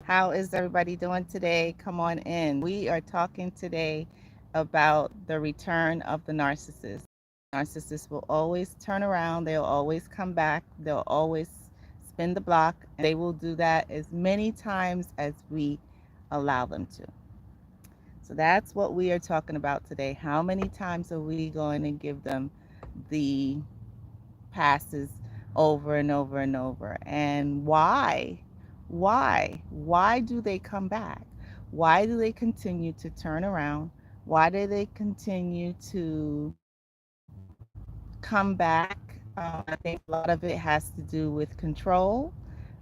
How is everybody doing today? Come on in. We are talking today about the return of the narcissist. Narcissists will always turn around, they'll always come back, they'll always spin the block, and they will do that as many times as we allow them to. So that's what we are talking about today. How many times are we going to give them the passes over and over and over? And why? Why do they come back? Why do they continue to turn around? Why do they continue to come back? I think a lot of it has to do with control.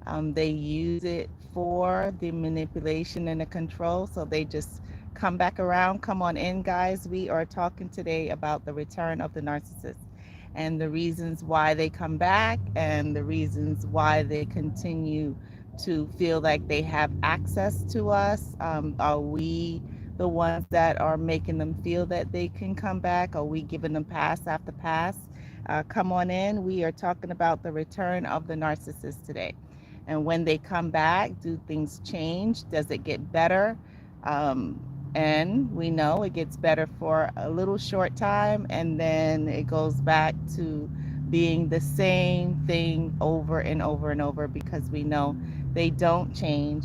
They use it for the manipulation and the control. So they just come back around. Come on in, guys. We are talking today about the return of the narcissist and the reasons why they come back and the reasons why they continue to feel like they have access to us. Are we the ones that are making them feel that they can come back? Are we giving them pass after pass? Come on in. We are talking about the return of the narcissist today. And when they come back, do things change? Does it get better? Um, and we know it gets better for a little short time and then it goes back to being the same thing over and over and over because we know they don't change.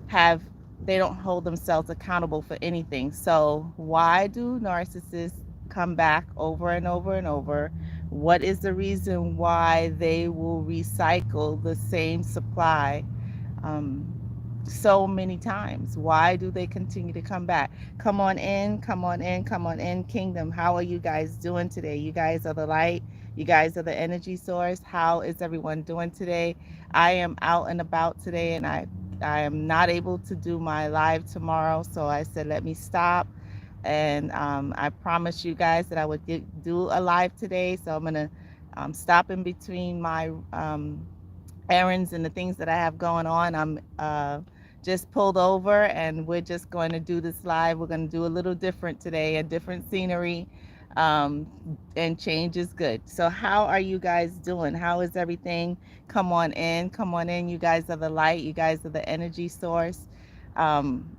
Have they don't hold themselves accountable for anything. So why do narcissists come back over and over and over? What is the reason why they will recycle the same supply um, so many times? Why do they continue to come back? Come on in, come on in, come on in, Kingdom. How are you guys doing today? You guys are the light. You guys are the energy source. How is everyone doing today? I am out and about today, and I am not able to do my live tomorrow, so I said let me stop. And I promised you guys that I would do a live today, so I'm gonna stop in between my errands and the things that I have going on. I'm just pulled over and we're just going to do this live. We're going to do a little different today, a different scenery, and change is good. So, how are you guys doing? How is everything? Come on in. Come on in. You guys are the light, you guys are the energy source. Um,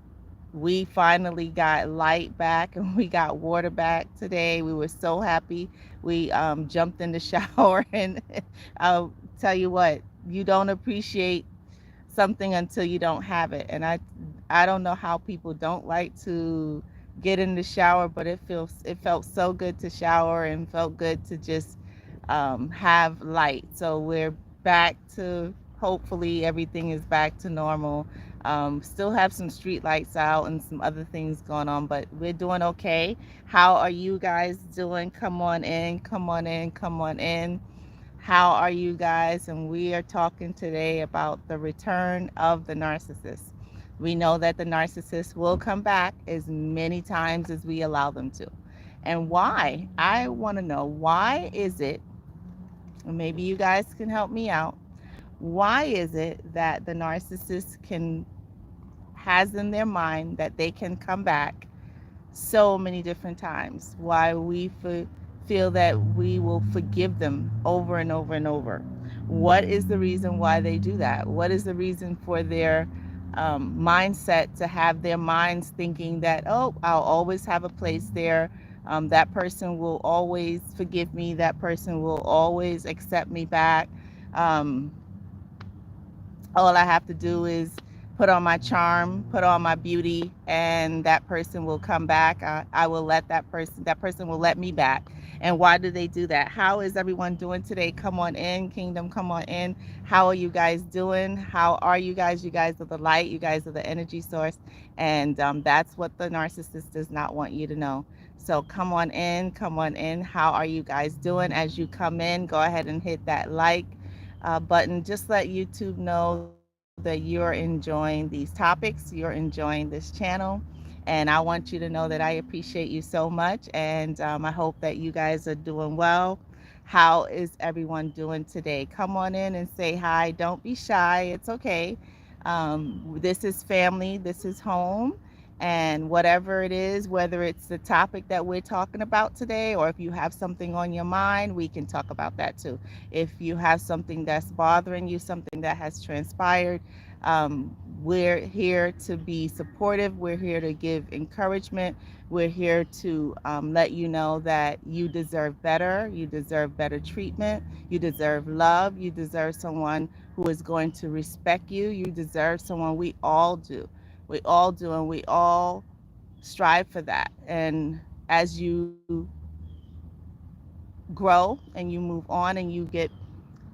we finally got light back and we got water back today. We were so happy. We jumped in the shower, and I'll tell you what, you don't appreciate something until you don't have it. And I don't know how people don't like to get in the shower, but it felt so good to shower and felt good to just have light. So we're back to, hopefully everything is back to normal. Still have some street lights out and some other things going on, but we're doing okay. How are you guys doing? Come on in, come on in, come on in. How are you guys? And we are talking today about the return of the narcissist. We know that the narcissist will come back as many times as we allow them to. And why? I want to know, why is it, and maybe you guys can help me out, why is it that the narcissist can has in their mind that they can come back so many different times? Why we feel that we will forgive them over and over and over? What is the reason why they do that? What is the reason for their mindset to have their minds thinking that, oh, I'll always have a place there? That person will always forgive me. That person will always accept me back. Um, all I have to do is put on my charm, put on my beauty, and that person will come back. I will let that person will let me back. And why do they do that? How is everyone doing today? Come on in, Kingdom, come on in. How are you guys doing? How are you guys? You guys are the light, you guys are the energy source. And that's what the narcissist does not want you to know. So come on in, come on in. How are you guys doing? As you come in, go ahead and hit that like button. Just let YouTube know that you're enjoying these topics, you're enjoying this channel. And I want you to know that I appreciate you so much. And I hope that you guys are doing well. How is everyone doing today? Come on in and say hi. Don't be shy. It's okay. This is family, this is home. And whatever it is, whether it's the topic that we're talking about today, or if you have something on your mind, we can talk about that too. If you have something that's bothering you, something that has transpired, we're here to be supportive. We're here to give encouragement. We're here to let you know that you deserve better. You deserve better treatment. You deserve love. You deserve someone who is going to respect you. You deserve someone. We all do. We all do, and we all strive for that. And as you grow and you move on and you get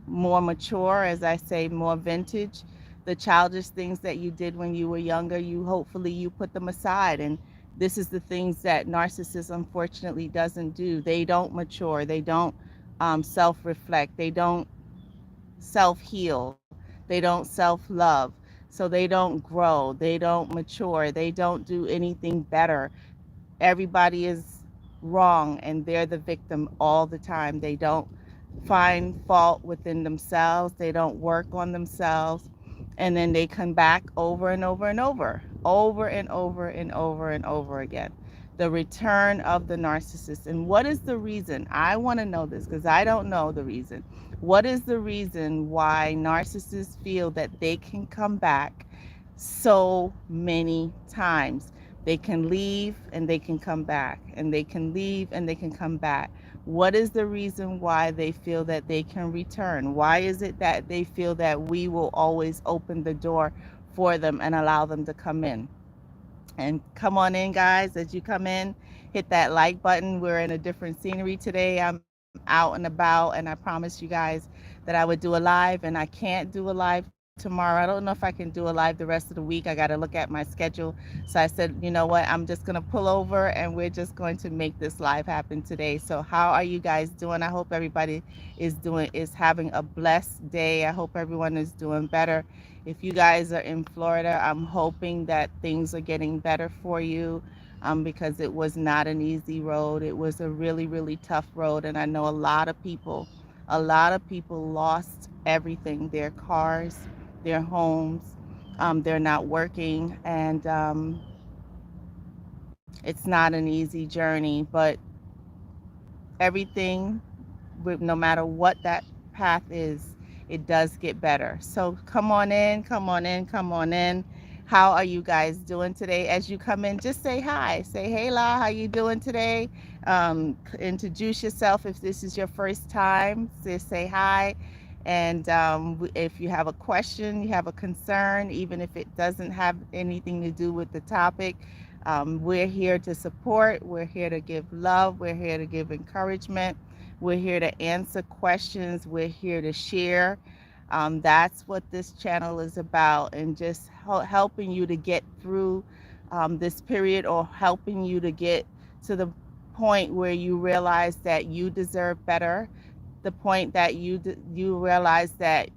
more mature, as I say, more vintage, the childish things that you did when you were younger, you hopefully you put them aside. And this is the things that narcissists unfortunately doesn't do. They don't mature. They don't self-reflect. They don't self-heal. They don't self-love. So they don't grow. They don't mature. They don't do anything better. Everybody is wrong and they're the victim all the time. They don't find fault within themselves, they don't work on themselves, and then they come back over and over and over and over and over and over again. The return of the narcissist. And what is the reason? I want to know this because I don't know the reason. What is the reason why narcissists feel that they can come back so many times? They can leave and they can come back, and they can leave and they can come back. What is the reason why they feel that they can return? Why is it that they feel that we will always open the door for them and allow them to come in? And come on in, guys. As you come in, hit that like button. We're in a different scenery today. I'm out and about, and I promised you guys that I would do a live, and I can't do a live tomorrow. I don't know if I can do a live the rest of the week. I got to look at my schedule. So I said, you know what? I'm just going to pull over and we're just going to make this live happen today. So how are you guys doing? I hope everybody is having a blessed day. I hope everyone is doing better. If you guys are in Florida, I'm hoping that things are getting better for you, because it was not an easy road. It was a really, really tough road. And I know a lot of people lost everything, their cars, their homes. They're not working. And it's not an easy journey, but everything, no matter what that path is, it does get better. So come on in, come on in, come on in. How are you guys doing today? As you come in, just say hi. Say, hey, La, how you doing today? Introduce yourself if this is your first time. Just say hi. And if you have a question, you have a concern, even if it doesn't have anything to do with the topic, we're here to support. We're here to give love. We're here to give encouragement. We're here to answer questions. We're here to share. That's what this channel is about, and just helping you to get through this period, or helping you to get to the point where you realize that you deserve better, the point that you realize that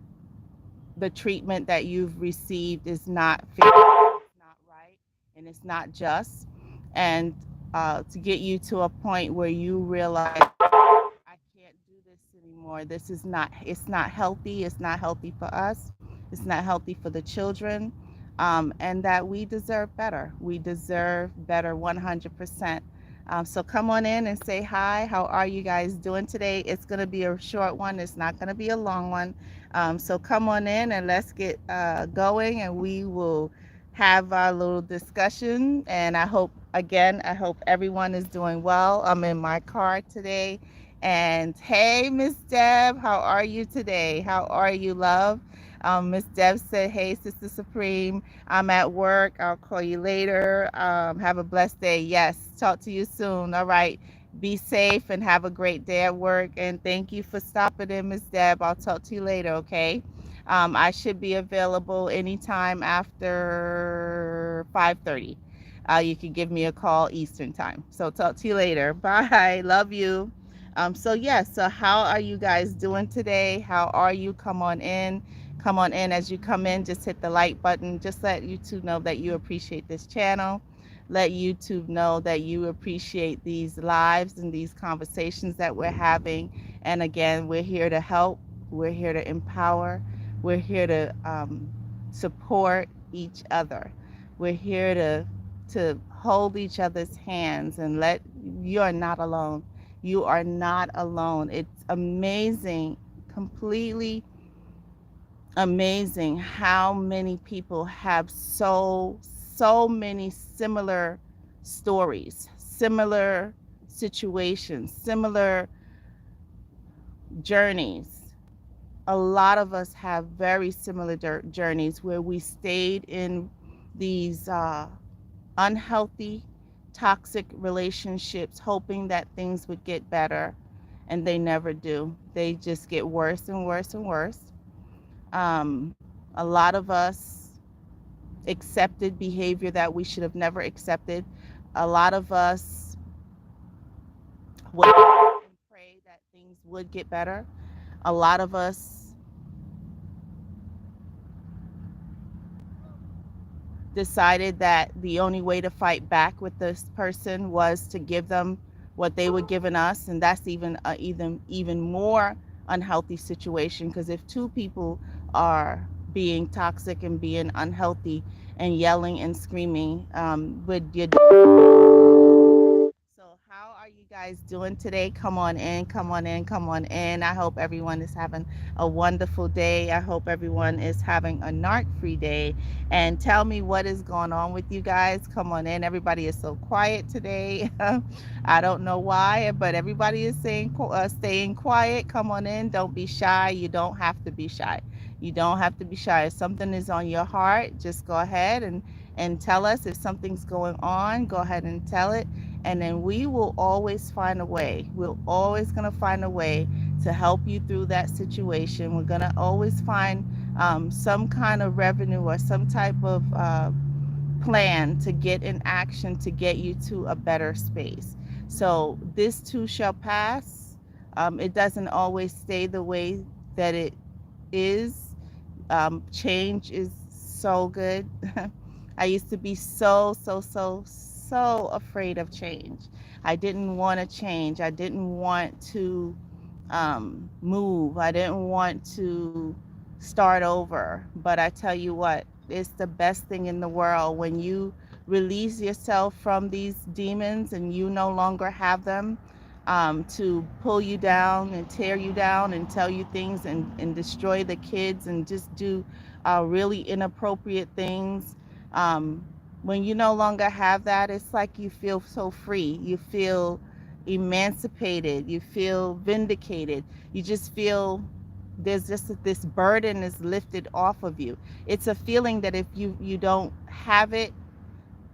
the treatment that you've received is not fair, it's not right, and it's not just, and to get you to a point where you realize I can't do this anymore. This is not, it's not healthy. It's not healthy for us. It's not healthy for the children. And that we deserve better. We deserve better 100%. So come on in and say hi. How are you guys doing today? It's going to be a short one. It's not going to be a long one. So come on in and let's get going, and we will have our little discussion. And I hope everyone is doing well. I'm in my car today. And hey, Miss Deb, how are you today? How are you, love? Miss Deb said, hey, Sister Supreme, I'm at work. I'll call you later. Have a blessed day. Yes, talk to you soon. All right. Be safe and have a great day at work. And thank you for stopping in, Miss Deb. I'll talk to you later, okay? I should be available anytime after 5:30. You can give me a call Eastern time. So talk to you later. Bye. Love you. So how are you guys doing today? How are you? Come on in. Come on in. As you come in, just hit the like button. Just let YouTube know that you appreciate this channel. Let YouTube know that you appreciate these lives and these conversations that we're having. And again, we're here to help. We're here to empower. We're here to support each other. We're here to to hold each other's hands and let you are not alone. You are not alone. It's amazing, completely amazing how many people have so many similar stories, similar situations, similar journeys. A lot of us have very similar journeys where we stayed in these unhealthy, toxic relationships, hoping that things would get better, and they never do. They just get worse and worse and worse. A lot of us accepted behavior that we should have never accepted. A lot of us would hope and pray that things would get better. A lot of us decided that the only way to fight back with this person was to give them what they were giving us, and that's even a even more unhealthy situation, because if two people are being toxic and being unhealthy and yelling and screaming, would you? So, how are you guys doing today? Come on in, come on in, come on in. I hope everyone is having a wonderful day. I hope everyone is having a narc free day. And tell me what is going on with you guys. Come on in. Everybody is so quiet today. I don't know why, but everybody is staying quiet. Come on in. Don't be shy. You don't have to be shy. You don't have to be shy. If something is on your heart, just go ahead and tell us. If something's going on, go ahead and tell it, and then we will always find a way. We're always going to find a way to help you through that situation. We're going to always find some kind of revenue or some type of plan to get in action to get you to a better space. So this too shall pass. It doesn't always stay the way that it is. Change is so good. I used to be so afraid of change. I didn't want to change. I didn't want to move. I didn't want to start over. But I tell you what, it's the best thing in the world when you release yourself from these demons and you no longer have them to pull you down and tear you down and tell you things and destroy the kids and just do really inappropriate things. Um, when you no longer have that, it's like you feel so free. You feel emancipated. You feel vindicated. You just feel there's just this burden is lifted off of you. It's a feeling that if you don't have it,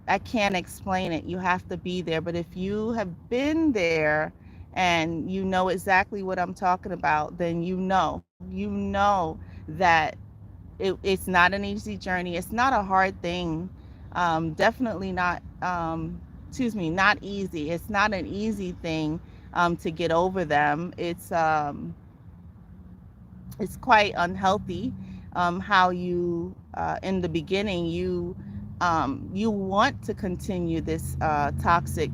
I can't explain it. You have to be there. But if you have been there and you know exactly what I'm talking about, then you know that it's not an easy journey. It's not a hard thing. Definitely not, excuse me, not easy. It's not an easy thing to get over them. It's quite unhealthy how you in the beginning you want to continue this toxic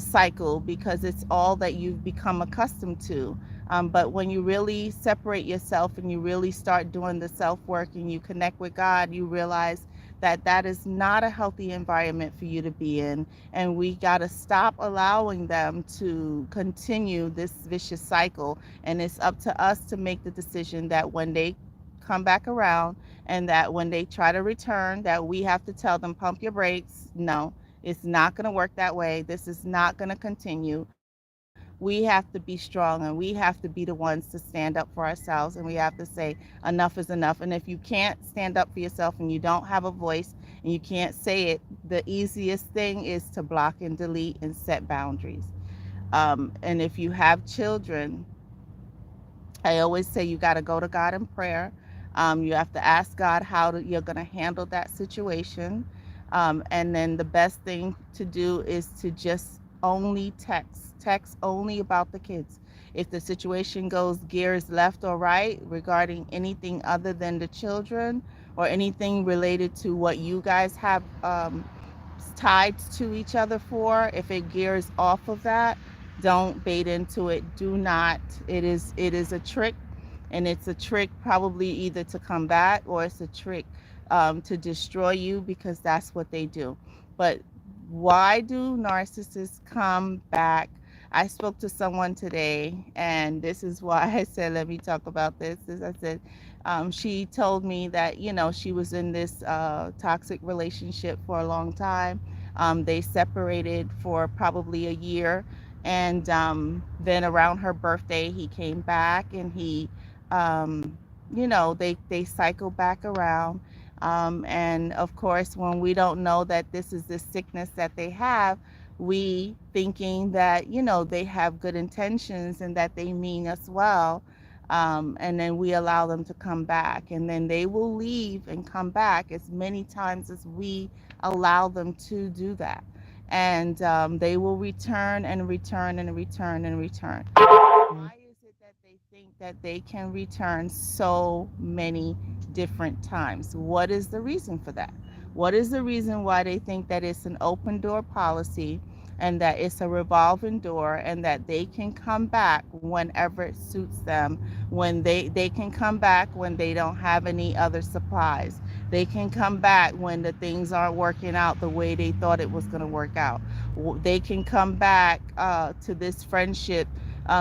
cycle because it's all that you've become accustomed to. But when you really separate yourself and you really start doing the self work and you connect with God, you realize that that is not a healthy environment for you to be in. And we got to stop allowing them to continue this vicious cycle. And it's up to us to make the decision that when they come back around and that when they try to return, that we have to tell them, pump your brakes. No, it's not going to work that way. This is not going to continue. We have to be strong and we have to be the ones to stand up for ourselves, and we have to say enough is enough. And if you can't stand up for yourself and you don't have a voice and you can't say it, the easiest thing is to block and delete and set boundaries. And if you have children, I always say you got to go to God in prayer. You have to ask God you're going to handle that situation. And then the best thing to do is to just only text only about the kids. If the situation goes gears left or right regarding anything other than the children or anything related to what you guys have tied to each other for, if it gears off of that, don't bait into it. Do not. It is a trick, and it's a trick probably either to come back or it's a trick to destroy you, because that's what they do. But why do narcissists come back? I spoke to someone today, and this is why I said, let me talk about this. As I said, she told me that, she was in this toxic relationship for a long time. They separated for probably a year. And then around her birthday, he came back and um, they cycle back around. And of course, when we don't know that this is the sickness that they have, we thinking that, they have good intentions and that they mean us well. And then we allow them to come back. And then they will leave and come back as many times as we allow them to do that. And they will return and return and return and return. Why is it that they think that they can return so many different times? What is the reason for that? What is the reason why they think that it's an open door policy and that it's a revolving door and that they can come back whenever it suits them, when they can come back when they don't have any other supplies. They can come back when the things aren't working out the way they thought it was going to work out. They can come back to this friendship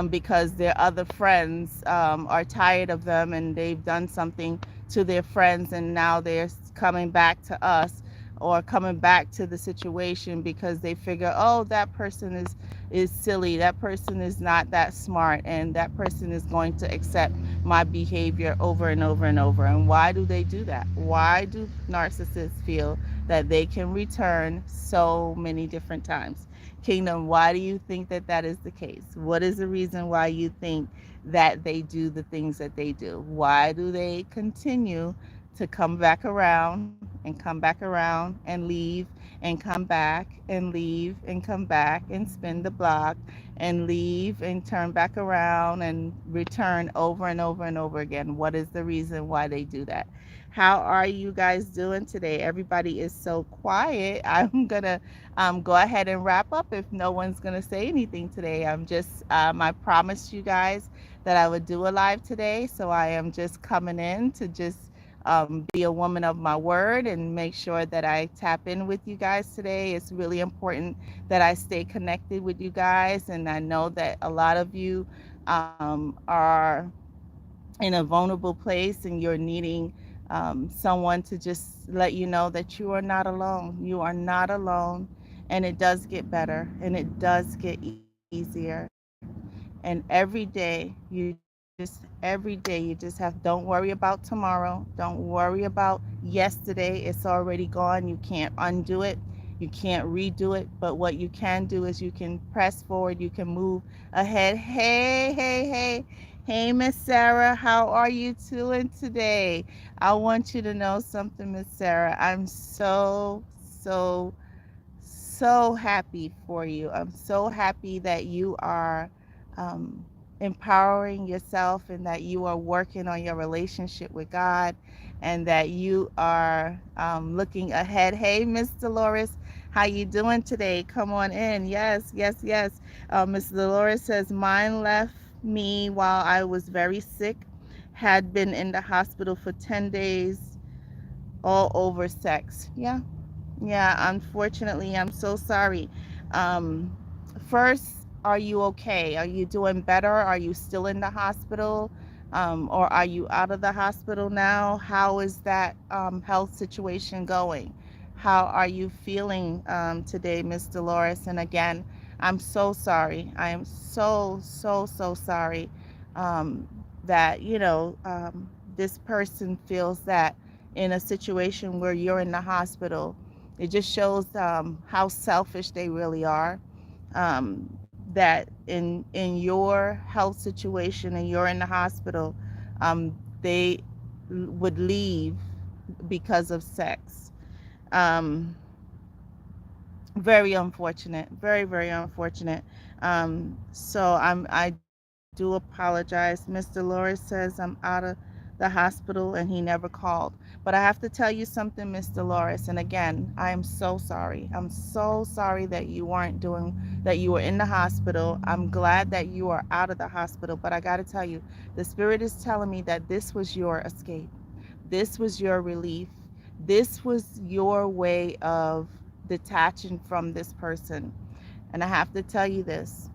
because their other friends are tired of them and they've done something to their friends, and now they're coming back to us or coming back to the situation because they figure, oh, that person is silly, that person is not that smart, and that person is going to accept my behavior over and over and over. And why do they do that? Why do narcissists feel that they can return so many different times? Kingdom, why do you think that that is the case? What is the reason why you think that they do the things that they do? Why do they continue to come back around and come back around and leave and come back and leave and come back and spin the block and leave and turn back around and return over and over and over again? What is the reason why they do that? How are you guys doing today? Everybody is so quiet. I'm gonna go ahead and wrap up if no one's gonna say anything today. I promised you guys that I would do a live today, so I am just coming in to just be a woman of my word and make sure that I tap in with you guys today. It's really important that I stay connected with you guys, and I know that a lot of you are in a vulnerable place and you're needing someone to just let you know that you are not alone. You are not alone, and it does get better and it does get easier. And every day you just have, don't worry about tomorrow. Don't worry about yesterday. It's already gone. You can't undo it. You can't redo it. But what you can do is you can press forward. You can move ahead. Hey, hey, hey. Hey, Miss Sarah, how are you doing today? I want you to know something, Miss Sarah. I'm so happy for you. I'm so happy that you are um, empowering yourself and that you are working on your relationship with God and that you are looking ahead. Hey, Miss Dolores, how you doing today? Come on in. Yes, yes, yes. Miss Dolores says, mine left me while I was very sick, had been in the hospital for 10 days, all over sex. Yeah, yeah, unfortunately, I'm so sorry. Um, First, are you okay? Are you doing better? Are you still in the hospital? Or are you out of the hospital now? How is that health situation going? How are you feeling today, Miss Dolores? And again, I'm so sorry. I am so sorry um, that, this person feels that in a situation where you're in the hospital. It just shows how selfish they really are. That in your health situation and you're in the hospital, they would leave because of sex. Um, Very unfortunate, very unfortunate. I do apologize. Mr. Loris says I'm out of the hospital and he never called. But I have to tell you something, Mr. Loris, and again, I am so sorry. I'm so sorry that you weren't doing that. You were in the hospital. I'm glad that you are out of the hospital, but I got to tell you, the spirit is telling me that this was your escape. This was your relief. This was your way of detaching from this person. And I have to tell you this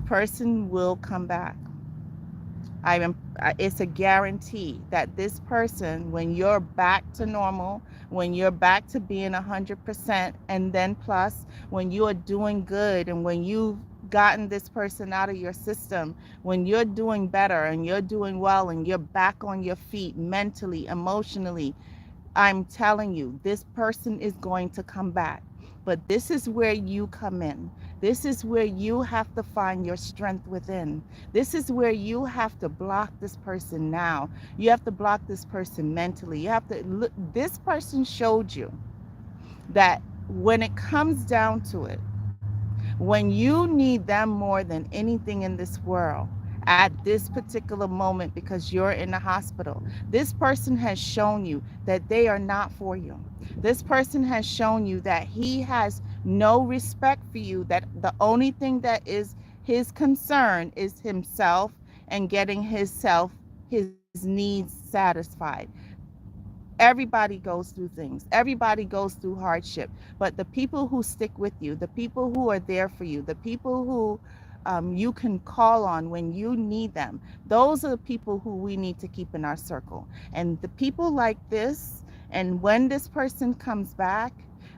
person will come back. It's a guarantee that this person, when you're back to normal, when you're back to being 100%, and then plus, when you are doing good, and when you've gotten this person out of your system, when you're doing better and you're doing well and you're back on your feet mentally, emotionally, I'm telling you, this person is going to come back. But this is where you come in. This is where you have to find your strength within. This is where you have to block this person now. You have to block this person mentally. You have to look. This person showed you that when it comes down to it, when you need them more than anything in this world, at this particular moment, because you're in the hospital, this person has shown you that they are not for you. This person has shown you that he has no respect for you, that the only thing that is his concern is himself and getting his needs satisfied. Everybody goes through things. Everybody goes through hardship. But the people who stick with you, the people who are there for you, the people who you can call on when you need them, those are the people who we need to keep in our circle. And the people like this, and when this person comes back,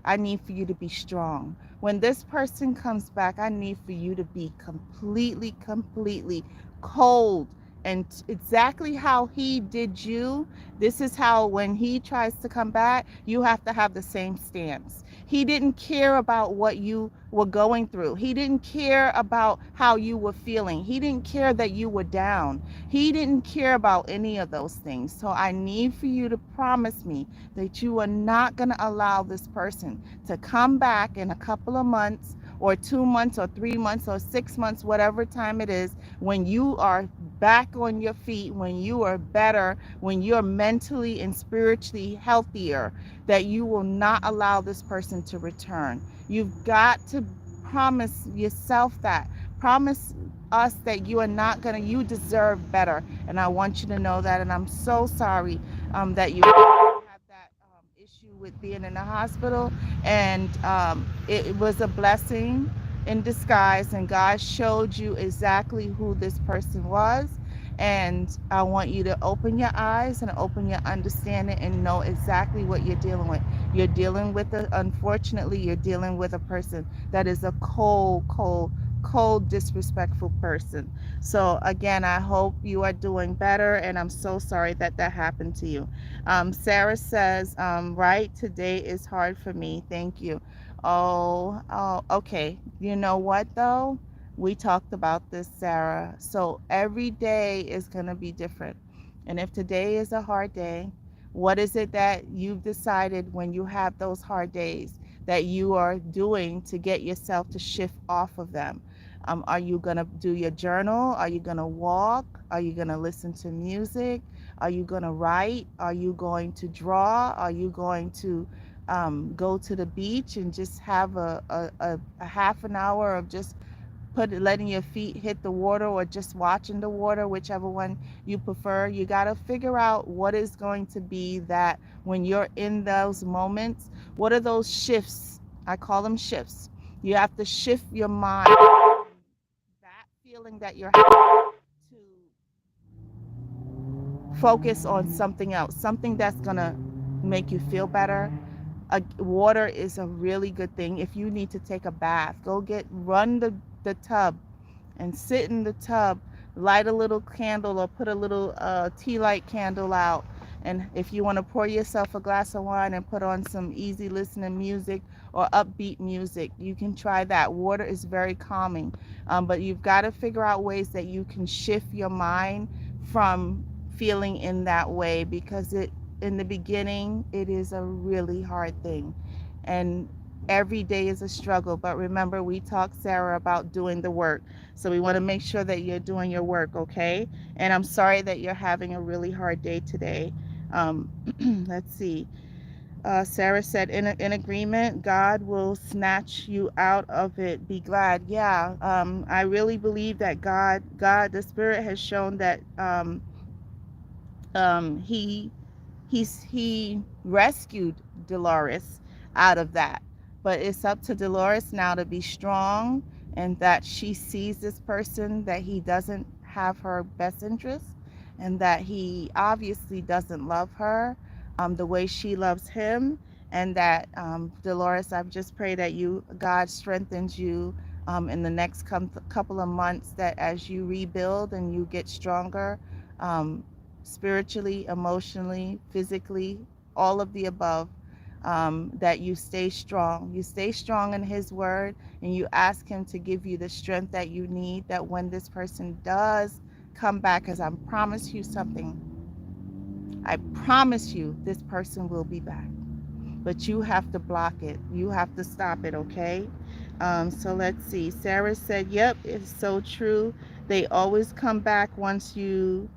I need for you to be strong. When this person comes back, I need for you to be completely cold. And exactly how he did you, this is how, when he tries to come back, you have to have the same stance. He didn't care about what you were going through. He didn't care about how you were feeling. He didn't care that you were down. He didn't care about any of those things. So I need for you to promise me that you are not going to allow this person to come back in a couple of months, or 2 months, or 3 months, or 6 months, whatever time it is, when you are back on your feet, when you are better, when you're mentally and spiritually healthier, that you will not allow this person to return. You've got to promise yourself that. Promise us that you are not going to, you deserve better. And I want you to know that. And I'm so sorry that you have that issue with being in the hospital. And it was a blessing in disguise, and God showed you exactly who this person was. And I want you to open your eyes and open your understanding and know exactly what you're dealing with. You're dealing with unfortunately, you're dealing with a person that is a cold, disrespectful person. So again, I hope you are doing better, and I'm so sorry that that happened to you. Sarah says, right, today is hard for me. Thank you. Oh, okay. You know what though? We talked about this, Sarah. So every day is going to be different. And if today is a hard day, what is it that you've decided when you have those hard days that you are doing to get yourself to shift off of them? Are you going to do your journal? Are you going to walk? Are you going to listen to music? Are you going to write? Are you going to draw? Are you going to go to the beach and just have a half an hour of just letting your feet hit the water, or just watching the water, whichever one you prefer? You got to figure out what is going to be that when you're in those moments, what are those shifts? I call them shifts. You have to shift your mind from that feeling that you're having to focus on something else, something that's going to make you feel better. Water is a really good thing. If you need to take a bath, run the tub and sit in the tub, light a little candle, or put a little tea light candle out. And if you want to pour yourself a glass of wine and put on some easy listening music or upbeat music, you can try that. Water is very calming. But you've got to figure out ways that you can shift your mind from feeling in that way, because in the beginning, it is a really hard thing. And every day is a struggle. But remember, we talked, Sarah, about doing the work. So we want to make sure that you're doing your work, okay? And I'm sorry that you're having a really hard day today. Um, let's see. Sarah said, in agreement, God will snatch you out of it. Be glad. Yeah, I really believe that the Spirit has shown that he rescued Dolores out of that. But it's up to Dolores now to be strong, and that she sees this person, that he doesn't have her best interest, and that he obviously doesn't love her the way she loves him. And that, Dolores, I've just prayed that God strengthens you in the next couple of months, that as you rebuild and you get stronger, um, spiritually, emotionally, physically, all of the above, that you stay strong. You stay strong in His Word, and you ask Him to give you the strength that you need, that when this person does come back, because I promise you something, I promise you this person will be back. But you have to block it. You have to stop it, okay? So let's see. Sarah said, yep, it's so true. They always come back once you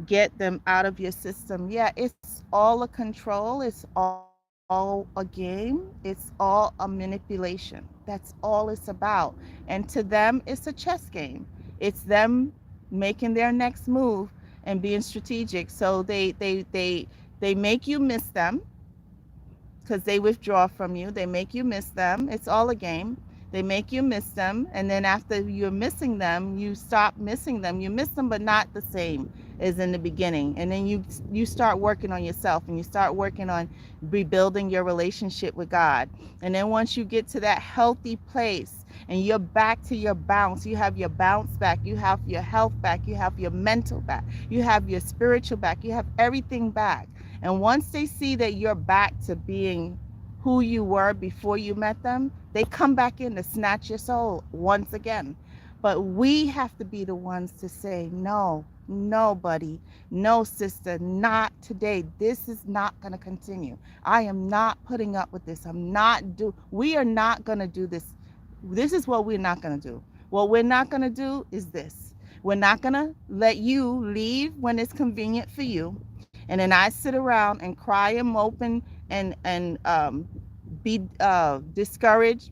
get them out of your system. Yeah, it's all a control. It's all a game. It's all a manipulation. That's all it's about. And to them, it's a chess game. It's them making their next move and being strategic. So they make you miss them, because they withdraw from you. They make you miss them. It's all a game. They make you miss them. And then after you're missing them, you stop missing them. You miss them, but not the same as in the beginning. And then you start working on yourself, and you start working on rebuilding your relationship with God. And then once you get to that healthy place and you're back to your bounce, you have your bounce back, you have your health back, you have your mental back, you have your spiritual back, you have everything back. And once they see that you're back to being who you were before you met them, they come back in to snatch your soul once again. But we have to be the ones to say, no, no, buddy, no, sister, not today. This is not going to continue. I am not putting up with this. We are not going to do this. This is what we're not going to do. What we're not going to do is this. We're not going to let you leave when it's convenient for you, and then I sit around and cry and mope and be discouraged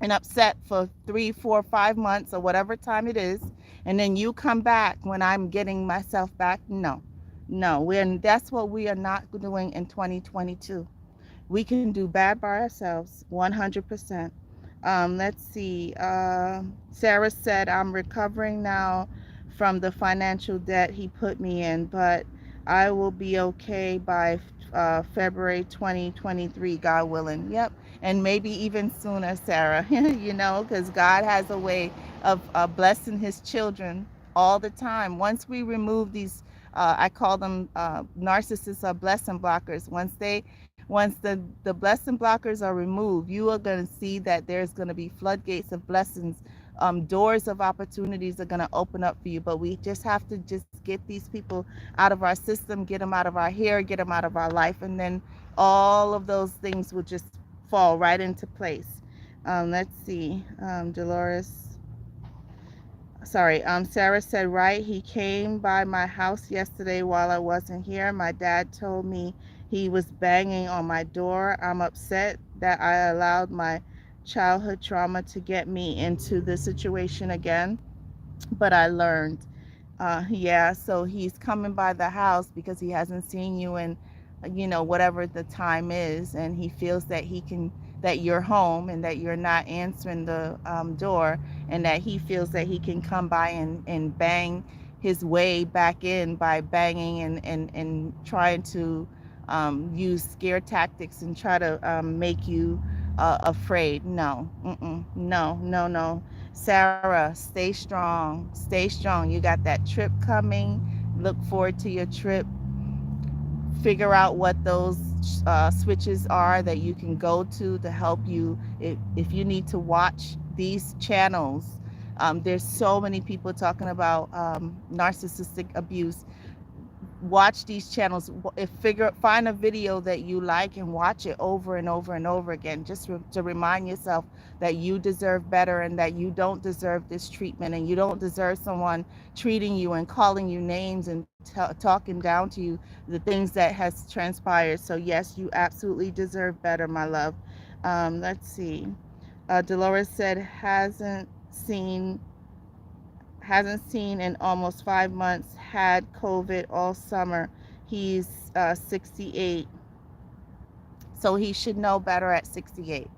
and upset for 3, 4, 5 months or whatever time it is, and then you come back when I'm getting myself back. No, no, that's what we are not doing in 2022. We can do bad by ourselves, 100%. Let's see. Sarah said, I'm recovering now from the financial debt he put me in, but I will be okay by February 2023, God willing. Yep. And maybe even sooner, Sarah, because God has a way of blessing his children all the time. Once we remove these, I call them narcissists or blessing blockers. Once the blessing blockers are removed, you are going to see that there's going to be floodgates of blessings. Doors of opportunities are going to open up for you, but we just have to just get these people out of our system, get them out of our hair, get them out of our life, and then all of those things will just fall right into place. Let's see. Dolores, sorry, Sarah said, right, he came by my house yesterday while I wasn't here. My dad told me he was banging on my door. I'm upset that I allowed my childhood trauma to get me into the situation again, but I learned. Yeah, so he's coming by the house because he hasn't seen you in, whatever the time is, and he feels that that you're home and that you're not answering the door, and that he feels that he can come by and bang his way back in by banging and trying to use scare tactics and try to make you afraid. No, no, no, no. Sarah, stay strong. Stay strong. You got that trip coming. Look forward to your trip. Figure out what those switches are that you can go to help you. If you need to watch these channels, there's so many people talking about narcissistic abuse. Watch these channels. If find a video that you like and watch it over and over and over again, just to remind yourself that you deserve better, and that you don't deserve this treatment, and you don't deserve someone treating you and calling you names and talking down to you, the things that has transpired. So yes, you absolutely deserve better, my love. Let's see. Dolores said hasn't seen in almost 5 months, had COVID all summer. He's 68. So he should know better at 68.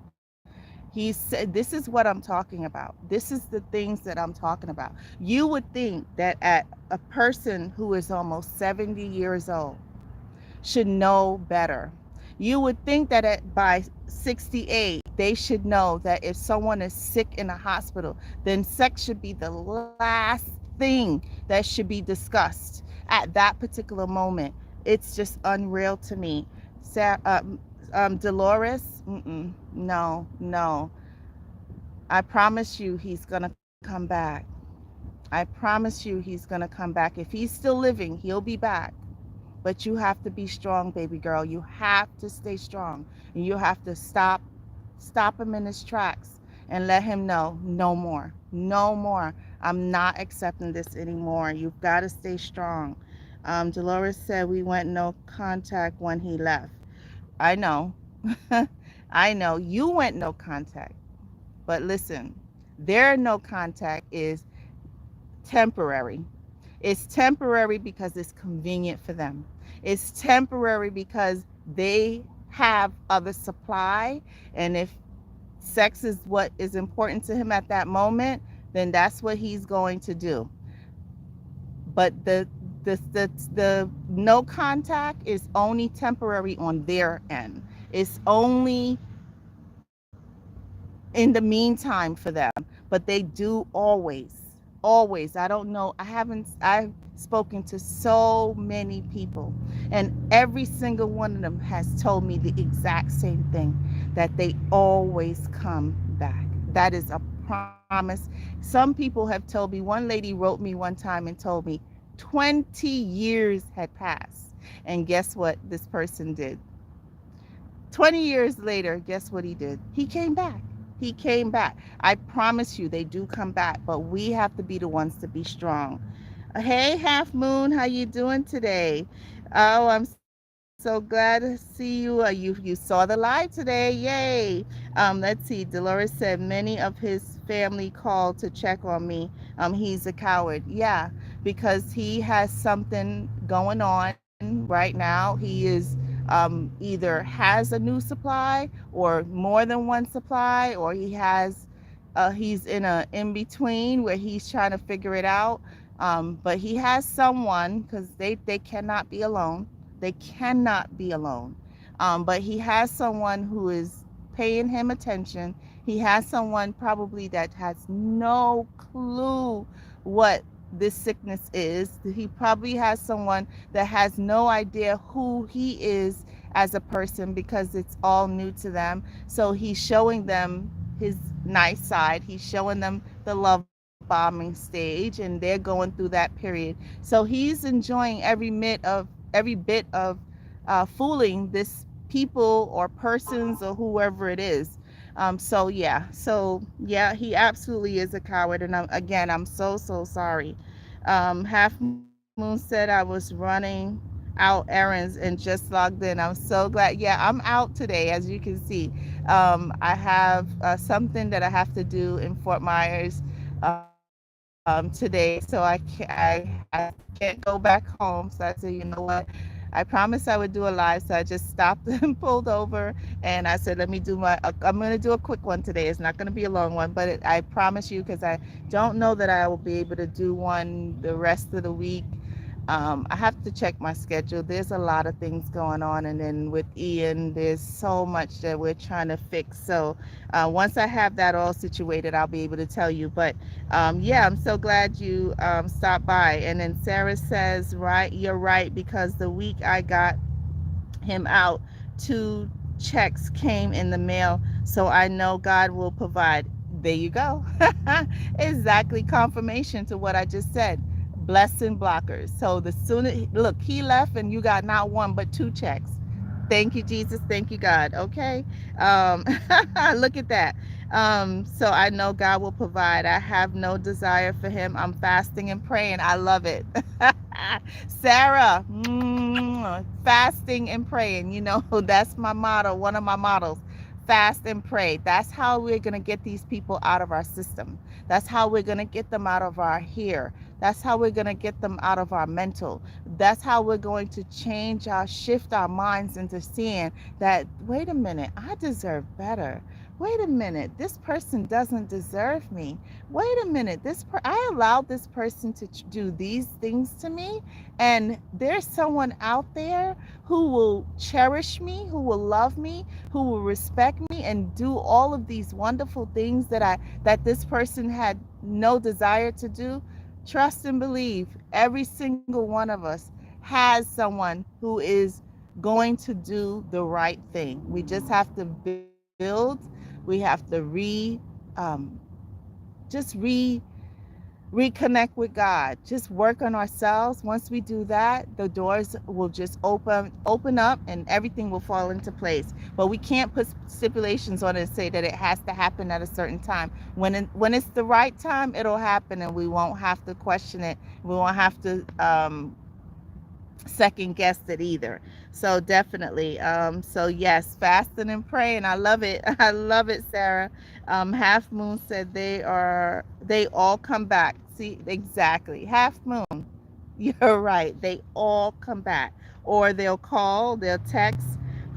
He said, this is what I'm talking about. This is the things that I'm talking about. You would think that at a person who is almost 70 years old should know better. You would think that by 68, they should know that if someone is sick in a hospital, then sex should be the last thing that should be discussed at that particular moment. It's just unreal to me. Dolores, no, no. I promise you he's going to come back. I promise you he's going to come back. If he's still living, he'll be back. But you have to be strong, baby girl. You have to stay strong. And you have to stop him in his tracks and let him know no more. No more. I'm not accepting this anymore. You've got to stay strong. Dolores said we went no contact when he left. I know. I know. You went no contact. But listen, their no contact is temporary. It's temporary because it's convenient for them. It's temporary because they have other supply. And if sex is what is important to him at that moment, then that's what he's going to do. But the no contact is only temporary on their end. It's only in the meantime for them, but they do always. I don't know, I've spoken to so many people, and every single one of them has told me the exact same thing, that they always come back. That is a promise. Some people have told me, one lady wrote me one time and told me 20 years had passed, and guess what this person did? 20 years later, guess what he did? He came back. He came back. I promise you, they do come back, but we have to be the ones to be strong. Hey, Half Moon, how you doing today? Oh, I'm so glad to see you. You saw the live today. Yay. Let's see. Dolores said many of his family called to check on me. He's a coward. Yeah, because he has something going on right now. He is either has a new supply or more than one supply, or he's in a in between where he's trying to figure it out. But he has someone, because they cannot be alone. They cannot be alone. But he has someone who is paying him attention. He has someone probably that has no clue what this sickness is. He probably has someone that has no idea who he is as a person, because it's all new to them. So he's showing them his nice side. He's showing them the love bombing stage, and they're going through that period. So he's enjoying every bit of fooling this people or persons or whoever it is. So yeah, he absolutely is a coward. And again, I'm so sorry. Half Moon said I was running out errands and just logged in. I'm so glad. Yeah, I'm out today, as you can see. I have something that I have to do in Fort Myers today, so I can't go back home. So I said, you know what? I promised I would do a live, so I just stopped and pulled over, and I said, let me do I'm going to do a quick one today. It's not going to be a long one, but I promise you, because I don't know that I will be able to do one the rest of the week. I have to check my schedule. There's a lot of things going on, and then with Ian, there's so much that we're trying to fix. So once I have that all situated, I'll be able to tell you. But yeah, I'm so glad you stopped by. And then Sarah says, right, you're right, because the week I got him out, 2 checks came in the mail, so I know God will provide. There you go. Exactly, confirmation to what I just said. Blessing blockers. So the sooner, look, he left and you got not 1 but 2 checks. Thank you, Jesus. Thank you, God. Okay. Look at that. So I know God will provide. I have no desire for him. I'm fasting and praying. I love it. Sarah, fasting and praying. You know, that's my motto, one of my mottos. Fast and pray. That's how we're going to get these people out of our system. That's how we're going to get them out of our hair. That's how we're going to get them out of our mental. That's how we're going to shift our minds into seeing that, wait a minute, I deserve better. Wait a minute, this person doesn't deserve me. Wait a minute, I allowed this person to do these things to me, and there's someone out there who will cherish me, who will love me, who will respect me and do all of these wonderful things that this person had no desire to do. Trust and believe, every single one of us has someone who is going to do the right thing. We just have to build, we have to um, just reconnect with God. Just work on ourselves. Once we do that, the doors will just open up and everything will fall into place. But we can't put stipulations on it and say that it has to happen at a certain time. When it's the right time, it'll happen and we won't have to question it. We won't have to second guessed it either. So definitely. So yes, fasting and praying. I love it. I love it, Sarah. Half Moon said they all come back. See, exactly. Half Moon. You're right. They all come back. Or they'll call, they'll text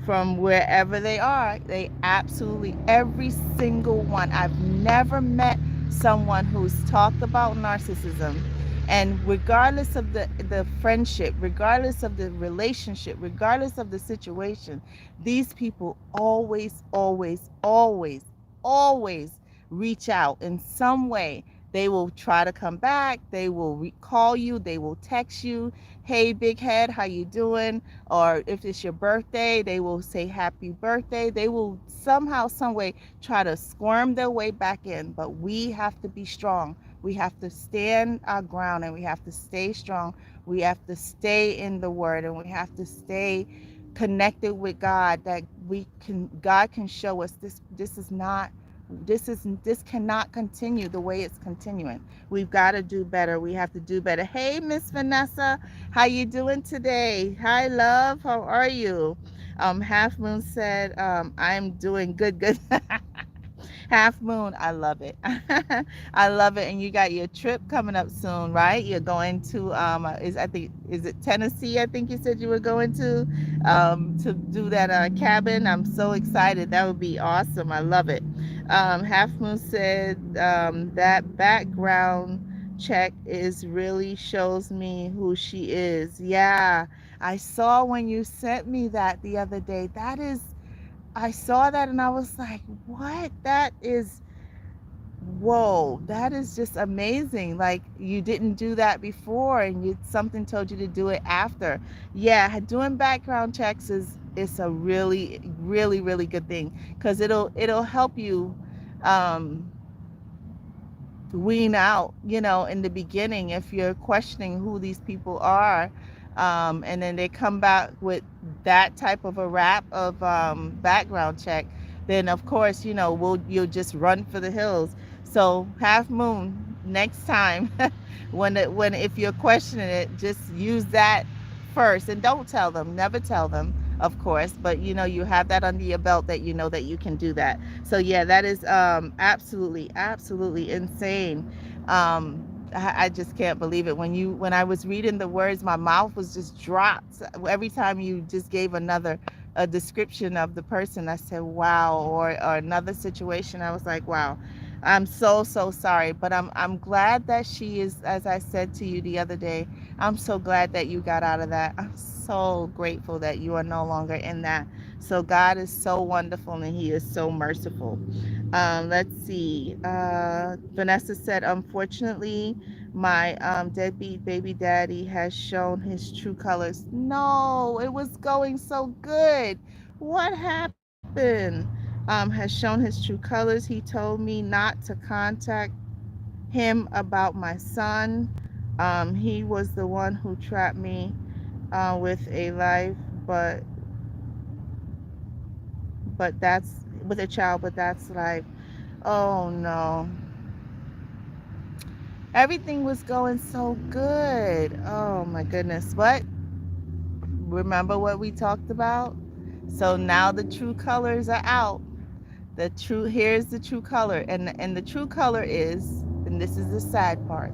from wherever they are. They absolutely, every single one. I've never met someone who's talked about narcissism, and regardless of the friendship, regardless of the relationship, regardless of the situation, these people always, always, always, always reach out in some way. They will try to come back. They will call you. They will text you, "Hey, big head, how you doing?" Or if it's your birthday, they will say happy birthday. They will somehow, some way try to squirm their way back in. But we have to be strong. We have to stand our ground and we have to stay strong. We have to stay in the word and we have to stay connected with God, that God can show us this is not this cannot continue the way it's continuing. We've got to do better. We have to do better. Hey, Miss Vanessa, how you doing today? Hi, love. How are you? Half Moon said, I'm doing good. Half Moon, I love it. I love it. And you got your trip coming up soon, right? You're going to is it Tennessee? I think you said you were going to do that cabin. I'm so excited. That would be awesome. I love it. Half Moon said that background check is really shows me who she is. Yeah, I saw when you sent me that the other day. I saw that and I was like, what? Whoa, that is just amazing. Like, you didn't do that before and something told you to do it after. Yeah, doing background checks is a really, really, really good thing because it'll help you um, wean out, in the beginning if you're questioning who these people are. And then they come back with that type of a rap of background check, then of course, you'll just run for the hills. So Half Moon, next time, when if you're questioning it, just use that first and don't tell them, never tell them, of course, but you have that under your belt that you know that you can do that. So yeah, that is absolutely insane. I just can't believe it. When I was reading the words, my mouth was just dropped every time you just gave a description of the person. I said wow, or another situation. I was like, wow. I'm so sorry, but I'm glad that she is, as I said to you the other day, I'm so glad that you got out of that. I'm so grateful that you are no longer in that. So God is so wonderful and he is so merciful. Let's see. Vanessa said, unfortunately, my deadbeat baby daddy has shown his true colors. No, it was going so good. What happened? Has shown his true colors. He told me not to contact him about my son. He was the one who trapped me with a life, but that's with a child, but that's life. Oh no. Everything was going so good. Oh my goodness. But remember what we talked about? So now the true colors are out. Here's the true color. And the true color is, and this is the sad part,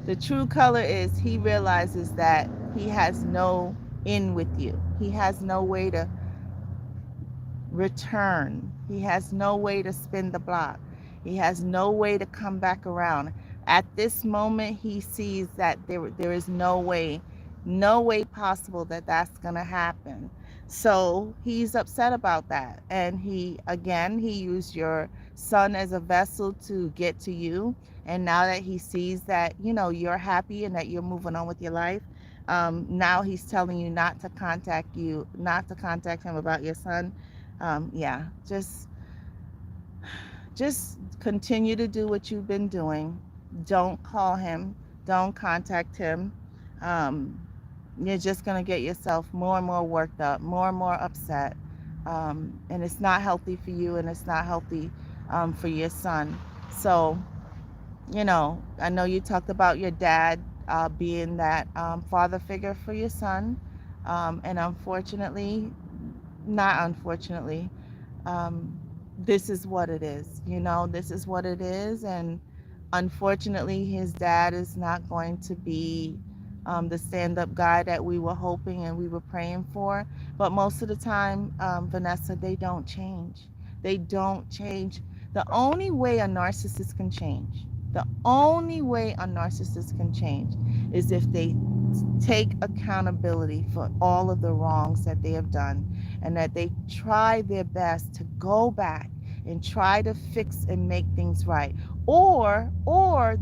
The true color is he realizes that he has no in with you. He has no way to return. He has no way to spin the block. He has no way to come back around. At this moment, he sees that there is no way, no way possible that that's going to happen. So he's upset about that. And he used your son as a vessel to get to you. And now that he sees that, you're happy and that you're moving on with your life, now he's telling you not to contact him about your son. Yeah, just continue to do what you've been doing. Don't call him. Don't contact him. Um, you're just going to get yourself more and more worked up, more and more upset. And it's not healthy for you, and it's not healthy for your son. So, I know you talked about your dad being that father figure for your son. And unfortunately, not unfortunately, um, this is what it is. This is what it is. And unfortunately, his dad is not going to be the stand up guy that we were hoping and we were praying for. But most of the time, Vanessa, they don't change. They don't change. The only way a narcissist can change, the only way a narcissist can change is if they take accountability for all of the wrongs that they have done, and that they try their best to go back and try to fix and make things right, or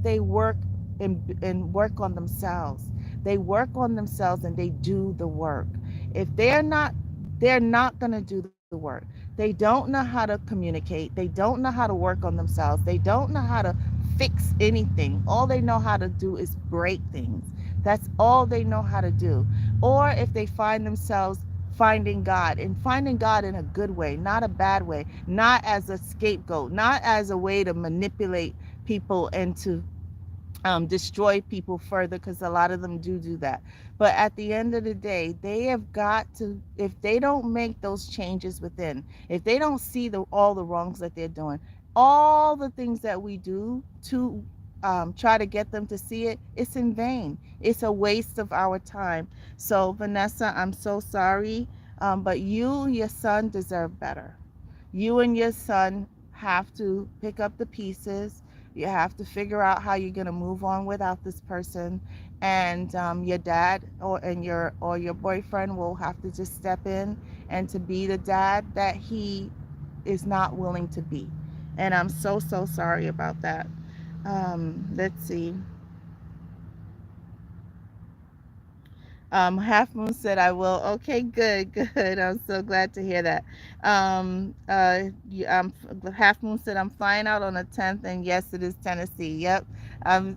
they work and work on themselves. They work on themselves and they do the work. If they're not going to do the work. They don't know how to communicate. They don't know how to work on themselves. They don't know how to fix anything. All they know how to do is break things. That's all they know how to do. Or if they find themselves finding God in a good way, not a bad way, not as a scapegoat, not as a way to manipulate people and to destroy people further, because a lot of them do that. But at the end of the day, they have got to, if they don't make those changes within, if they don't see all the wrongs that they're doing, all the things that we do to try to get them to see it, it's in vain. It's a waste of our time. So, Vanessa, I'm so sorry, but you and your son deserve better. You and your son have to pick up the pieces. You have to figure out how you're going to move on without this person. And your dad or your boyfriend will have to just step in and to be the dad that he is not willing to be. And I'm so, so sorry about that. Let's see. Half Moon said, I will. Okay, good, good. I'm so glad to hear that. Half Moon said, I'm flying out on the 10th, and yes, it is Tennessee. Yep.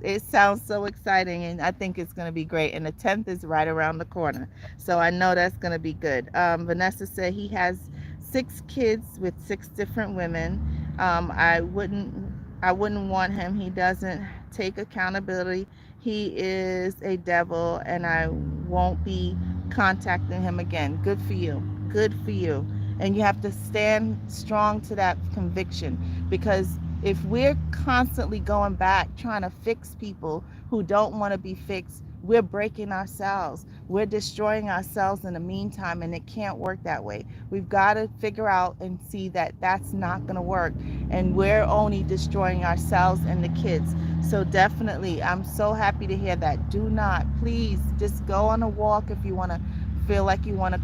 It sounds so exciting, and I think it's going to be great. And the 10th is right around the corner. So I know that's going to be good. Vanessa said he has 6 kids with 6 different women. I wouldn't want him. He doesn't take accountability. He is a devil, and I won't be contacting him again. Good for you. Good for you. And you have to stand strong to that conviction, because if we're constantly going back trying to fix people who don't want to be fixed, we're breaking ourselves. We're destroying ourselves in the meantime, and it can't work that way. We've got to figure out and see that that's not going to work, and we're only destroying ourselves and the kids. So definitely, I'm so happy to hear that. Do not, please, just go on a walk if you want to feel like you want to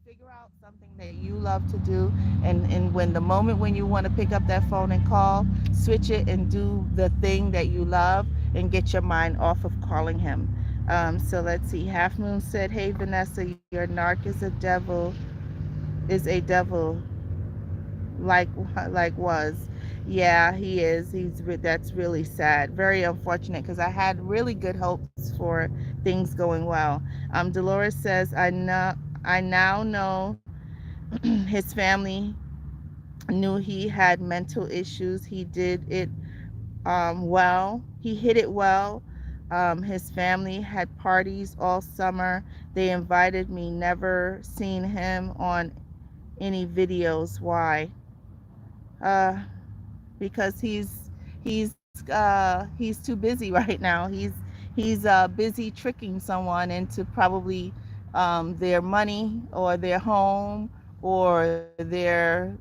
figure out something that you love to do, and when the moment when you want to pick up that phone and call, switch it and do the thing that you love and get your mind off of calling him. So let's see. Half Moon said, hey Vanessa, your narc is a devil like was. Yeah, he is. That's really sad, very unfortunate, because I had really good hopes for things going well. Dolores says, I now know his family knew he had mental issues. He did it well. He hid it well. His family had parties all summer. They invited me. Never seen him on any videos. Why? uh because he's he's too busy right now. He's busy tricking someone into probably their money or their home or their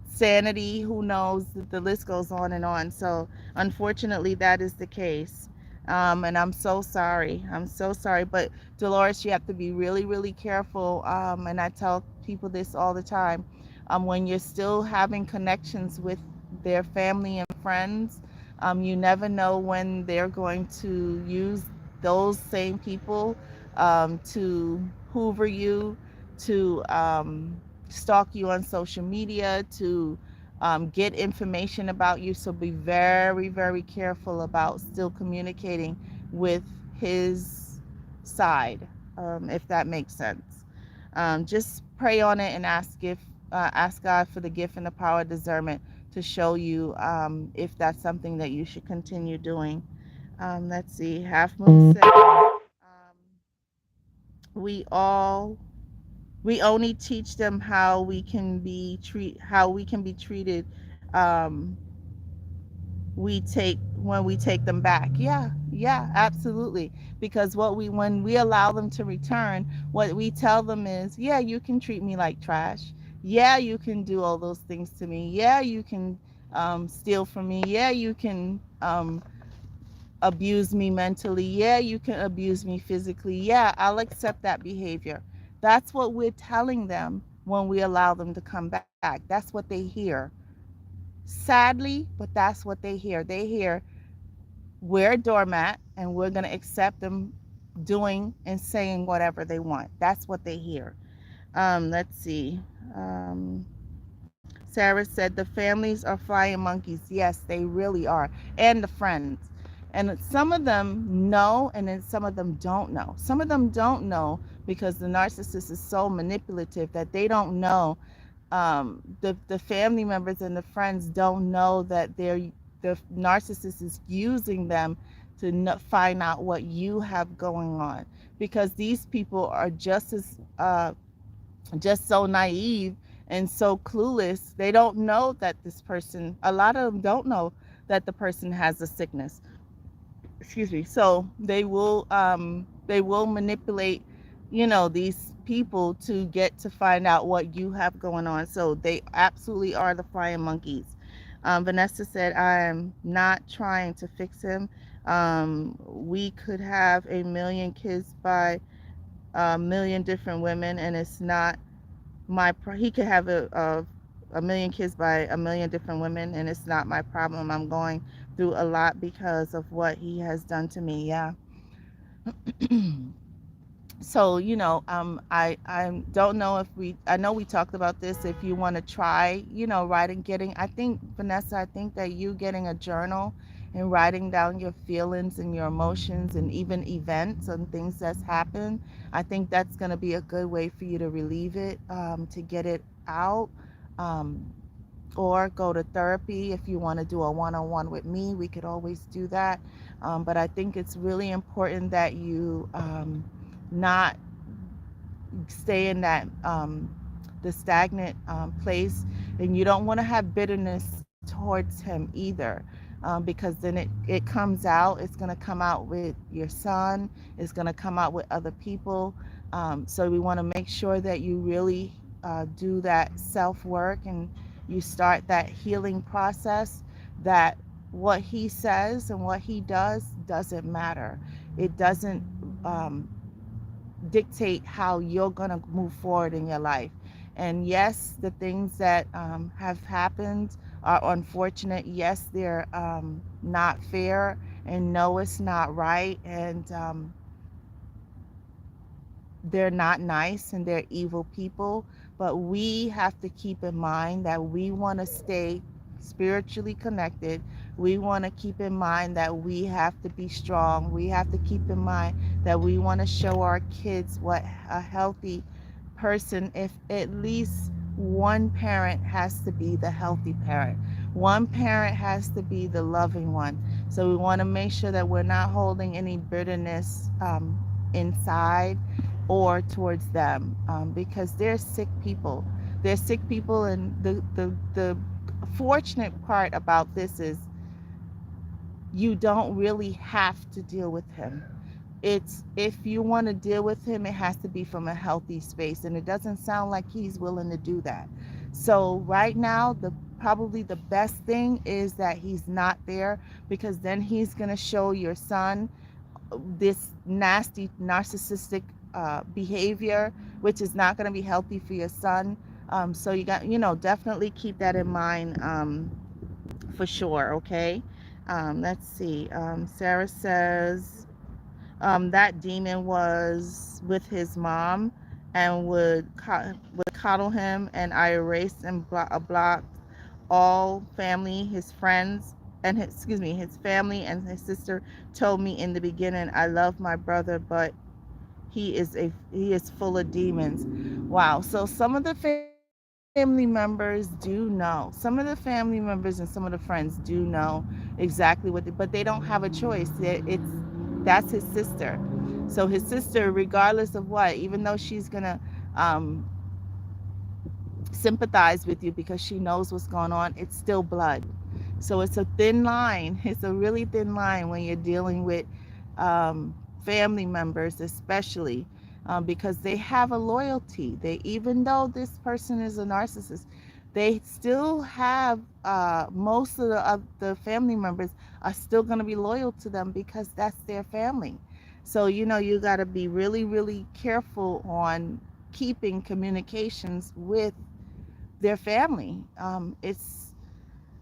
sanity. Who knows? The list goes on and on. So unfortunately, that is the case. And I'm so sorry. I'm so sorry. But Dolores, you have to be really, really careful. And I tell people this all the time. When you're still having connections with their family and friends, you never know when they're going to use those same people to hoover you, to stalk you on social media, to get information about you. So be very, very careful about still communicating with his side, if that makes sense. Just pray on it and ask God for the gift and the power of discernment to show you if that's something that you should continue doing. Let's see. Half Moon said, we all we only teach them how we can be treated um, we take when we take them back. Yeah, yeah, absolutely. Because when we allow them to return, what we tell them is, yeah, you can treat me like trash. Yeah, you can do all those things to me. Yeah, you can steal from me. Yeah, you can abuse me mentally. Yeah, you can abuse me physically. Yeah, I'll accept that behavior. That's what we're telling them when we allow them to come back. That's what they hear. Sadly, but that's what they hear. They hear, we're a doormat and we're going to accept them doing and saying whatever they want. That's what they hear. Let's see. Um, Sarah said the families are flying monkeys. Yes, they really are. And the friends. And some of them know, and then some of them don't know. Some of them don't know because the narcissist is so manipulative that they don't know. The family members and the friends don't know that the narcissist is using them to find out what you have going on, because these people are just so naive and so clueless. They don't know that this person, a lot of them don't know that the person has a sickness. Excuse me. So they will manipulate, these people to get to find out what you have going on. So they absolutely are the flying monkeys. Vanessa said, I'm not trying to fix him. We could have a million kids by a million different women, and it's not he could have a million kids by a million different women, and it's not my problem. I'm going through a lot because of what he has done to me. Yeah. So I don't know if I know we talked about this. If you want to try, writing, I think, Vanessa, I think that you getting a journal and writing down your feelings and your emotions and even events and things that's happened, I think that's going to be a good way for you to relieve it, to get it out. um, or go to therapy. If you want to do a one-on-one with me, we could always do that. But I think it's really important that you not stay in that the stagnant place, and you don't want to have bitterness towards him either, because then it comes out. It's going to come out with your son. It's going to come out with other people. So we want to make sure that you really do that self work, and you start that healing process, that what he says and what he doesn't matter. It doesn't dictate how you're going to move forward in your life. And yes, the things that have happened are unfortunate. Yes, they're not fair. And no, it's not right. And they're not nice and they're evil people. But we have to keep in mind that we want to stay spiritually connected. We want to keep in mind that we have to be strong. We have to keep in mind that we want to show our kids what a healthy person, if at least one parent has to be the healthy parent. One parent has to be the loving one. So we want to make sure that we're not holding any bitterness inside or towards them, because they're sick people. They're sick people, and the fortunate part about this is you don't really have to deal with him. It's, if you want to deal with him, it has to be from a healthy space, and it doesn't sound like he's willing to do that. So right now, the probably the best thing is that he's not there, because then he's going to show your son this nasty narcissistic behavior, which is not going to be healthy for your son. So you got, definitely keep that in mind, for sure. Okay. Let's see. Sarah says that demon was with his mom and would coddle him, and I erased and blocked all family, his friends, and his, excuse me, his family and his sister told me in the beginning, I love my brother, but he is full of demons. Wow. So some of the family members do know. Some of the family members and some of the friends do know exactly what but they don't have a choice. That's his sister. So his sister, regardless of what, even though she's gonna um, sympathize with you because she knows what's going on, it's still blood. So it's a thin line. It's a really thin line when you're dealing with family members, especially because they have a loyalty. They, even though this person is a narcissist, they still have most of the family members are still going to be loyal to them because that's their family. So you got to be really, really careful on keeping communications with their family.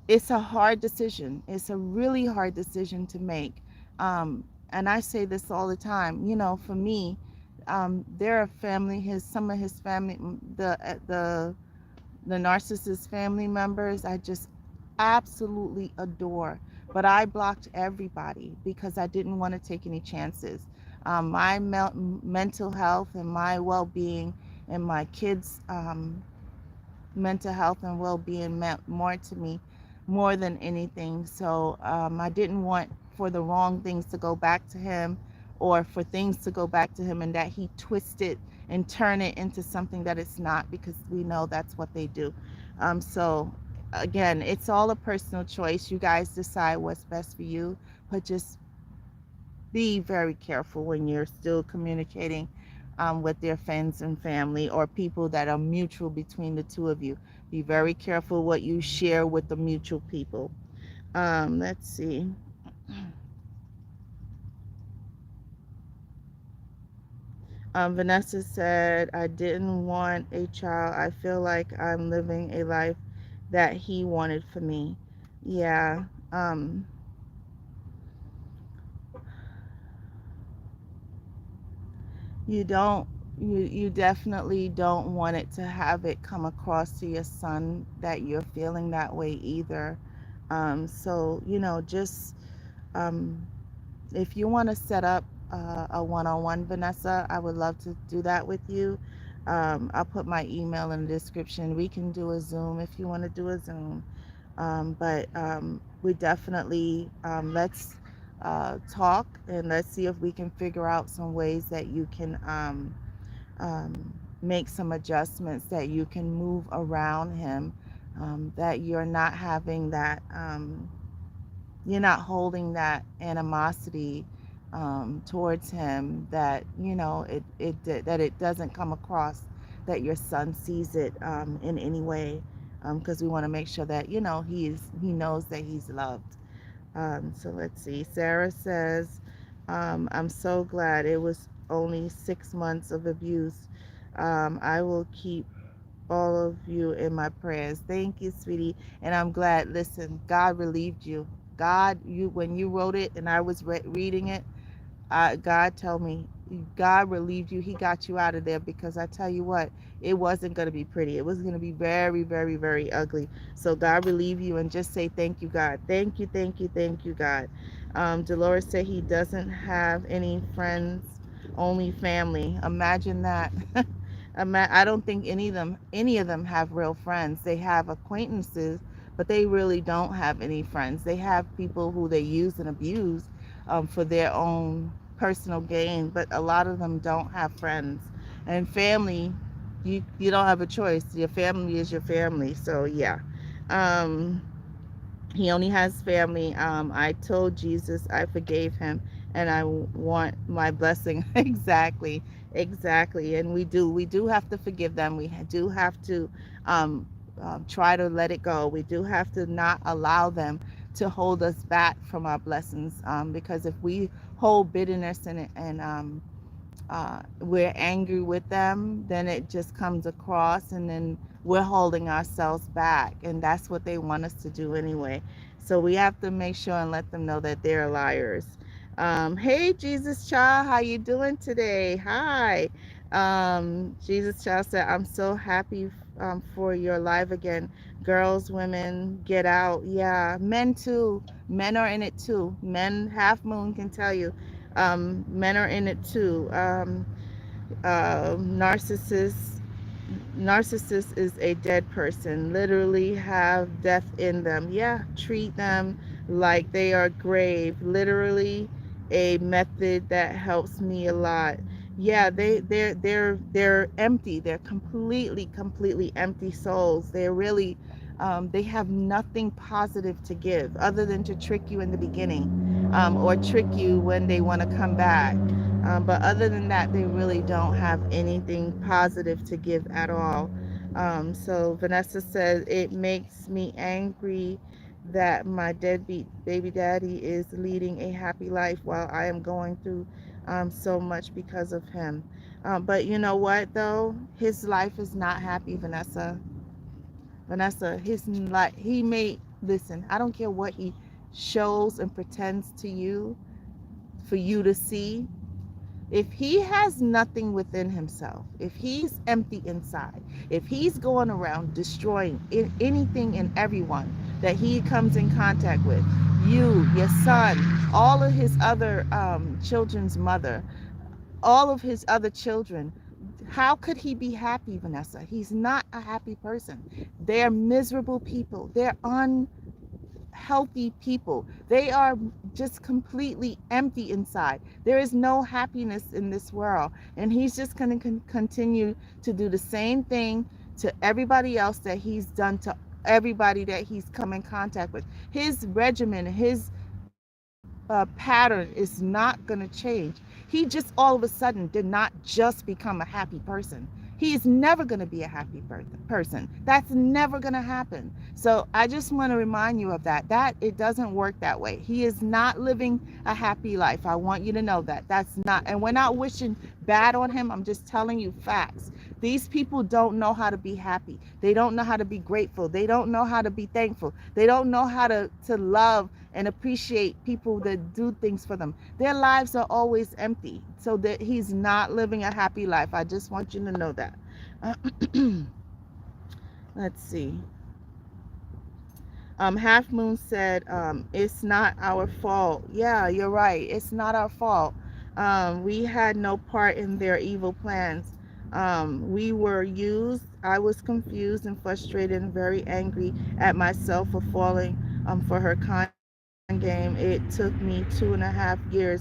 It's a hard decision. It's a really hard decision to make. And I say this all the time. For me, there are family. Some of his family, the narcissist family members, I just absolutely adore. But I blocked everybody because I didn't want to take any chances. My mental health and my well-being and my kids' mental health and well-being meant more to me, more than anything. So I didn't want for the wrong things to go back to him, or for things to go back to him and that he twist it and turn it into something that it's not, because we know that's what they do. So again, it's all a personal choice. You guys decide what's best for you, but just be very careful when you're still communicating with their friends and family, or people that are mutual between the two of you. Be very careful what you share with the mutual people. Let's see. Vanessa said, I didn't want a child. I feel like I'm living a life that he wanted for me. Yeah. You don't, you definitely don't want it to have it come across to your son that you're feeling that way either. So just um, if you want to set up a one-on-one, Vanessa, I would love to do that with you. I'll put my email in the description. We can do a Zoom if you want to do a Zoom. But we definitely, let's talk, and let's see if we can figure out some ways that you can make some adjustments, that you can move around him, that you're not having that, you're not holding that animosity towards him, that that it doesn't come across, that your son sees it in any way, because we want to make sure that he knows that he's loved. So let's see. Sarah says, I'm so glad it was only 6 months of abuse. I will keep all of you in my prayers. Thank you, sweetie. And I'm glad. Listen, God relieved you. God, when you wrote it and I was reading it, God told me, God relieved you. He got you out of there, because I tell you what, it wasn't going to be pretty. It was going to be very, very, very ugly. So God relieve you, and just say thank you, God. Thank you, thank you, thank you, God. Dolores said he doesn't have any friends, only family. Imagine that. I don't think any of them have real friends. They have acquaintances, but they really don't have any friends. They have people who they use and abuse for their own personal gain, but a lot of them don't have friends. And family, you don't have a choice. Your family is your family. So yeah. Um, He only has family. I told Jesus I forgave him and I want my blessing. Exactly. Exactly. And we do have to forgive them. We do have to um, try to let it go. We do have to not allow them to hold us back from our blessings, because if we hold bitterness and we're angry with them, then it just comes across, and then we're holding ourselves back. And that's what they want us to do anyway. So we have to make sure and let them know that they're liars. Hey, Jesus Child, how you doing today? Hi. Jesus Child said, I'm so happy for your live again. Girls, women, get out. Yeah, men too. Men are in it too. Men, Half Moon can tell you, men are in it too. Narcissists, narcissist is a dead person, literally have death in them. Yeah, treat them like they are grave, literally a method that helps me a lot. Yeah, they're empty. They're completely empty souls. They're really they have nothing positive to give other than to trick you in the beginning, or trick you when they want to come back. But other than that, they really don't have anything positive to give at all. So Vanessa says, it makes me angry that my deadbeat baby daddy is leading a happy life while I am going through so much because of him. But you know what, though? His life is not happy, Vanessa. Vanessa, his life, he may, listen, I don't care what he shows and pretends to you for you to see. If he has nothing within himself, if he's empty inside, if he's going around destroying anything and everyone that he comes in contact with, you, your son, all of his other children's mother, all of his other children, how could he be happy, Vanessa? He's not a happy person. They're miserable people. They're healthy people. They are just completely empty inside. There is no happiness in this world. And he's just going to continue to do the same thing to everybody else that he's done to everybody that he's come in contact with. His regimen, his pattern is not going to change. He just all of a sudden did not just become a happy person. He is never going to be a happy person. That's never going to happen. So I just want to remind you of that. That it doesn't work that way. He is not living a happy life. I want you to know that. That's not, and we're not wishing bad on him. I'm just telling you facts. These people don't know how to be happy. They don't know how to be grateful. They don't know how to be thankful. They don't know how to love and appreciate people that do things for them. Their lives are always empty. So that he's not living a happy life. I just want you to know that. Let's see. Half Moon said, it's not our fault. Yeah, you're right. It's not our fault. We had no part in their evil plans. We were used. I was confused and frustrated and very angry at myself for falling for her con game. It took me 2.5 years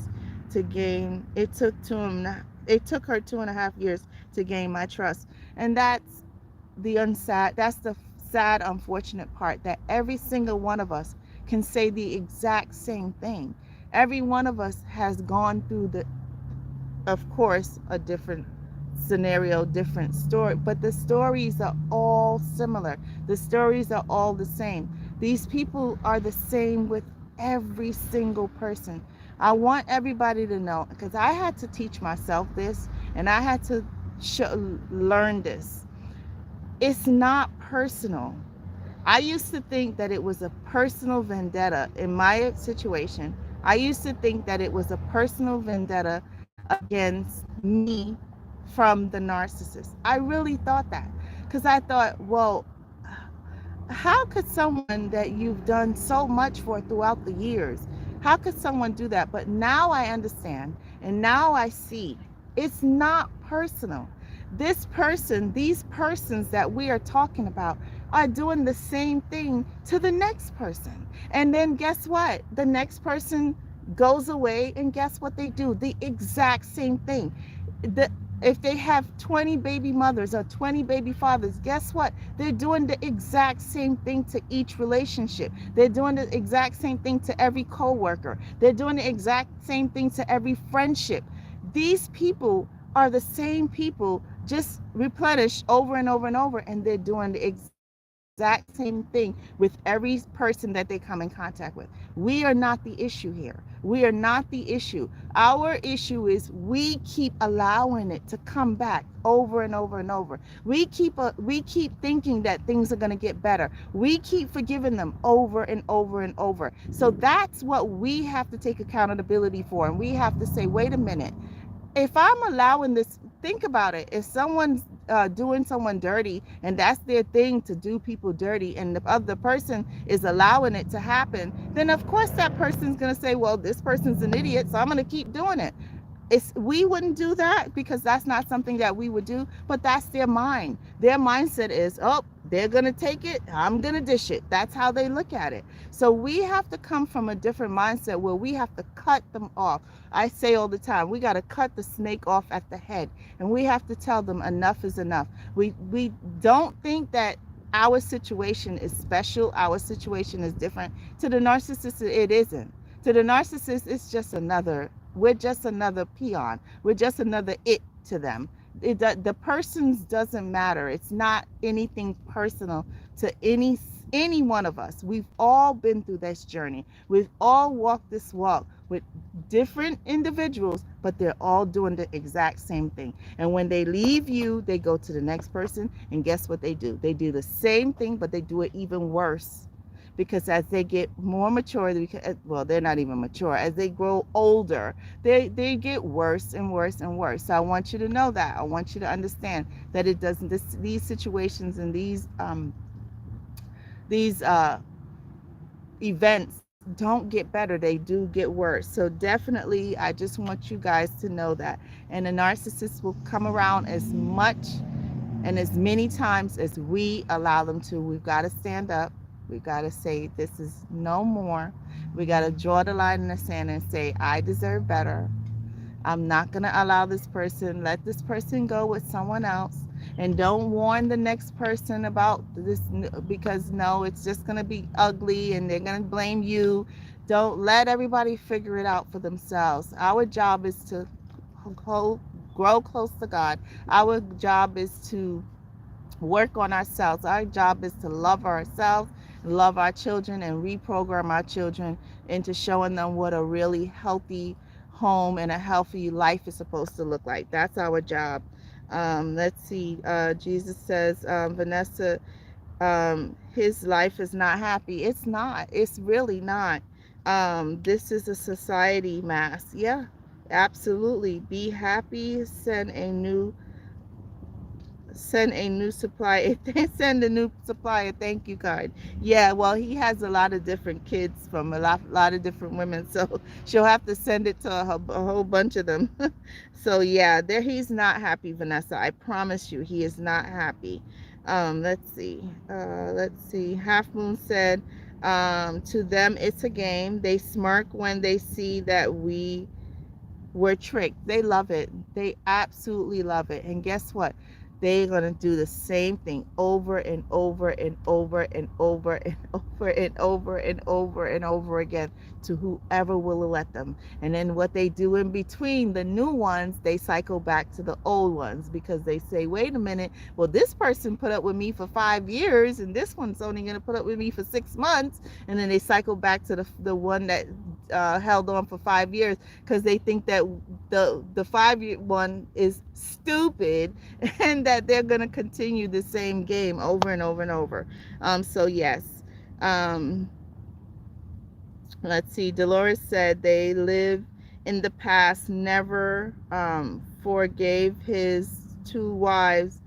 to gain. It took her 2.5 years to gain my trust, and that's the sad, unfortunate part, that every single one of us can say the exact same thing. Every one of us has gone through of course, a different scenario, different story, but the stories are all similar. The stories are all the same. These people are the same with every single person. I want everybody to know, because I had to teach myself this and I had to learn this. It's not personal. I used to think that it was a personal vendetta in my situation. I used to think that it was a personal vendetta against me from the narcissist. I really thought that, because I thought, well, how could someone that you've done so much for throughout the years, how could someone do that? But now I understand, and now I see it's not personal. These persons that we are talking about are doing the same thing to the next person. And then guess what? The next person goes away, and guess what they do? The exact same thing. The If they have 20 baby mothers or 20 baby fathers, guess what? They're doing the exact same thing to each relationship. They're doing the exact same thing to every coworker. They're doing the exact same thing to every friendship. These people are the same people, just replenished over and over and over, and they're doing the exact same thing with every person that they come in contact with. We are not the issue here. We are not the issue. Our issue is we keep allowing it to come back over and over and over. We keep thinking that things are going to get better. We keep forgiving them over and over and over. So that's what we have to take accountability for, and we have to say, wait a minute, if I'm allowing this, think about it. If someone's doing someone dirty and that's their thing, to do people dirty, and the other person is allowing it to happen, then of course that person's going to say, well, this person's an idiot, so I'm going to keep doing it. We wouldn't do that, because that's not something that we would do, but that's their mind. Their mindset is, oh, they're going to take it, I'm going to dish it. That's how they look at it. So we have to come from a different mindset where we have to cut them off. I say all the time, we got to cut the snake off at the head, and we have to tell them enough is enough. We don't think that our situation is special, our situation is different. To the narcissist, it isn't. To the narcissist, it's just another, we're just another peon. We're just another it to them. The persons doesn't matter. It's not anything personal to any one of us. We've all been through this journey. We've all walked this walk with different individuals, but they're all doing the exact same thing. And when they leave you, they go to the next person, and guess what they do? They do the same thing, but they do it even worse. Because as they get more mature, well, they're not even mature. As they grow older, they get worse and worse and worse. So I want you to know that. I want you to understand that it doesn't. These situations and these events don't get better. They do get worse. So definitely, I just want you guys to know that. And the narcissist will come around as much and as many times as we allow them to. We've got to stand up. We got to say, this is no more. We got to draw the line in the sand and say, I deserve better. I'm not going to allow this person, let this person go with someone else. And don't warn the next person about this, because no, it's just going to be ugly and they're going to blame you. Don't let everybody figure it out for themselves. Our job is to grow close to God. Our job is to work on ourselves. Our job is to love ourselves, love our children, and reprogram our children into showing them what a really healthy home and a healthy life is supposed to look like. That's our job. Let's see. Jesus says, Vanessa, his life is not happy. It's not. It's really not. This is a society mask. Yeah, absolutely. Be happy. Send a new supply. Send a new supplier thank you card. Yeah, well, he has a lot of different kids from a lot of different women, so she'll have to send it to a whole bunch of them. So yeah, he's not happy, Vanessa. I promise you, he is not happy. Let's see. Half Moon said, to them it's a game. They smirk when they see that we're tricked. They love it. They absolutely love it. And guess what? They're going to do the same thing over and over and over and over and over and over and over and over again to whoever will let them. And then what they do in between, the new ones, they cycle back to the old ones, because they say, wait a minute, well, this person put up with me for 5 years and this one's only going to put up with me for 6 months. And then they cycle back to the one that held on for 5 years, because they think that the 5-year one is stupid and that they're going to continue the same game over and over and over. So yes. Let's see. Dolores said they live in the past, never forgave his 2 wives.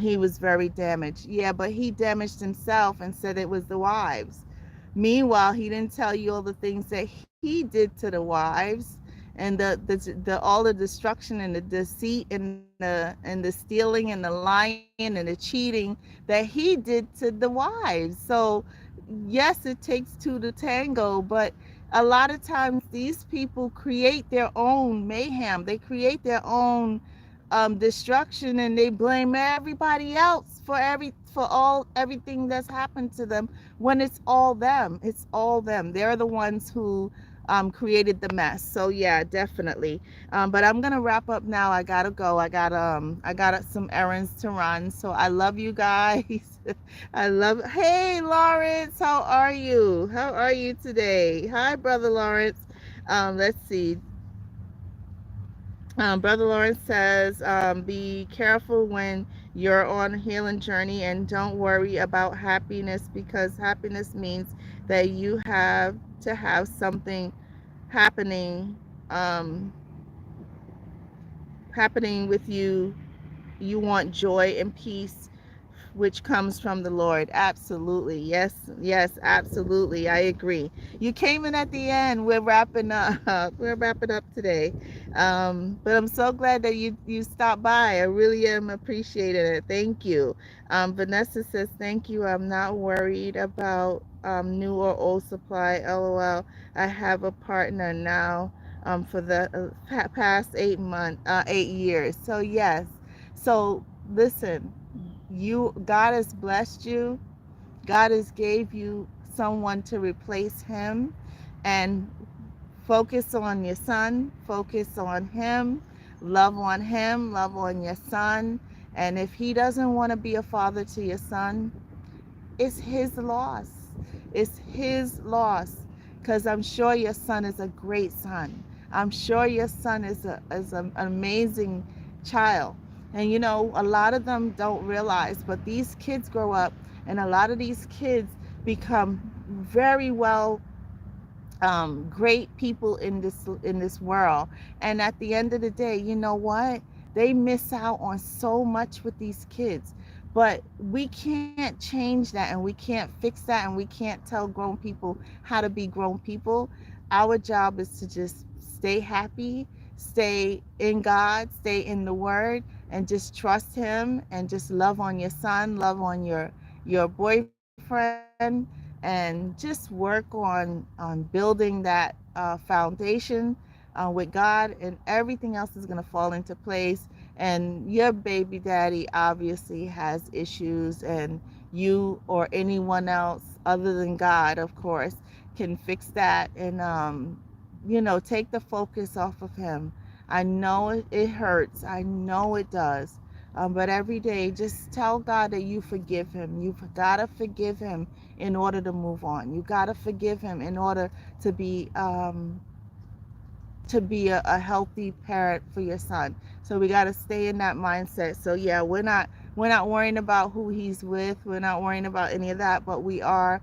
He was very damaged. Yeah, but he damaged himself and said it was the wives. Meanwhile, he didn't tell you all the things that he did to the wives, and the all the destruction and the deceit and the stealing and the lying and the cheating that he did to the wives. So yes, it takes 2 to tango, but a lot of times these people create their own mayhem. They create their own destruction, and they blame everybody else for everything that's happened to them, when it's all them. It's all them. They're the ones who created the mess. So yeah, definitely. But I'm gonna wrap up now. I gotta go. I got some errands to run. So I love you guys. I love. Hey Lawrence, how are you? How are you today? Hi, brother Lawrence. Let's see. Brother Lawrence says, be careful when you're on a healing journey, and don't worry about happiness, because happiness means that you have to have something happening, um, happening with you. You want joy and peace, which comes from the Lord. Absolutely. Yes, yes, absolutely. I agree. You came in at the end. We're wrapping up. We're wrapping up today. But I'm so glad that you stopped by. I really am appreciating it. Thank you. Vanessa says, thank you. I'm not worried about new or old supply. LOL. I have a partner now for the past 8 years. So yes. So listen, God has blessed you. God has gave you someone to replace him, and focus on your son, focus on him, love on your son. And if he doesn't want to be a father to your son, it's his loss. It's his loss. Because I'm sure your son is a great son. I'm sure your son is an amazing child. And you know, a lot of them don't realize, but these kids grow up, and a lot of these kids become very well, great people in this world. And at the end of the day, you know what? They miss out on so much with these kids. But we can't change that, and we can't fix that, and we can't tell grown people how to be grown people. Our job is to just stay happy, stay in God, stay in the Word, and just trust Him, and just love on your son, love on your boyfriend, and just work on building that foundation with God, and everything else is going to fall into place. And your baby daddy obviously has issues, and you or anyone else other than God, of course, can fix that, and take the focus off of him. I know it hurts. I know it does. But every day, just tell God that you forgive him. You've got to forgive him in order to move on. You got to forgive him in order to be a healthy parent for your son. So we got to stay in that mindset. So yeah, we're not worrying about who he's with. We're not worrying about any of that, but we are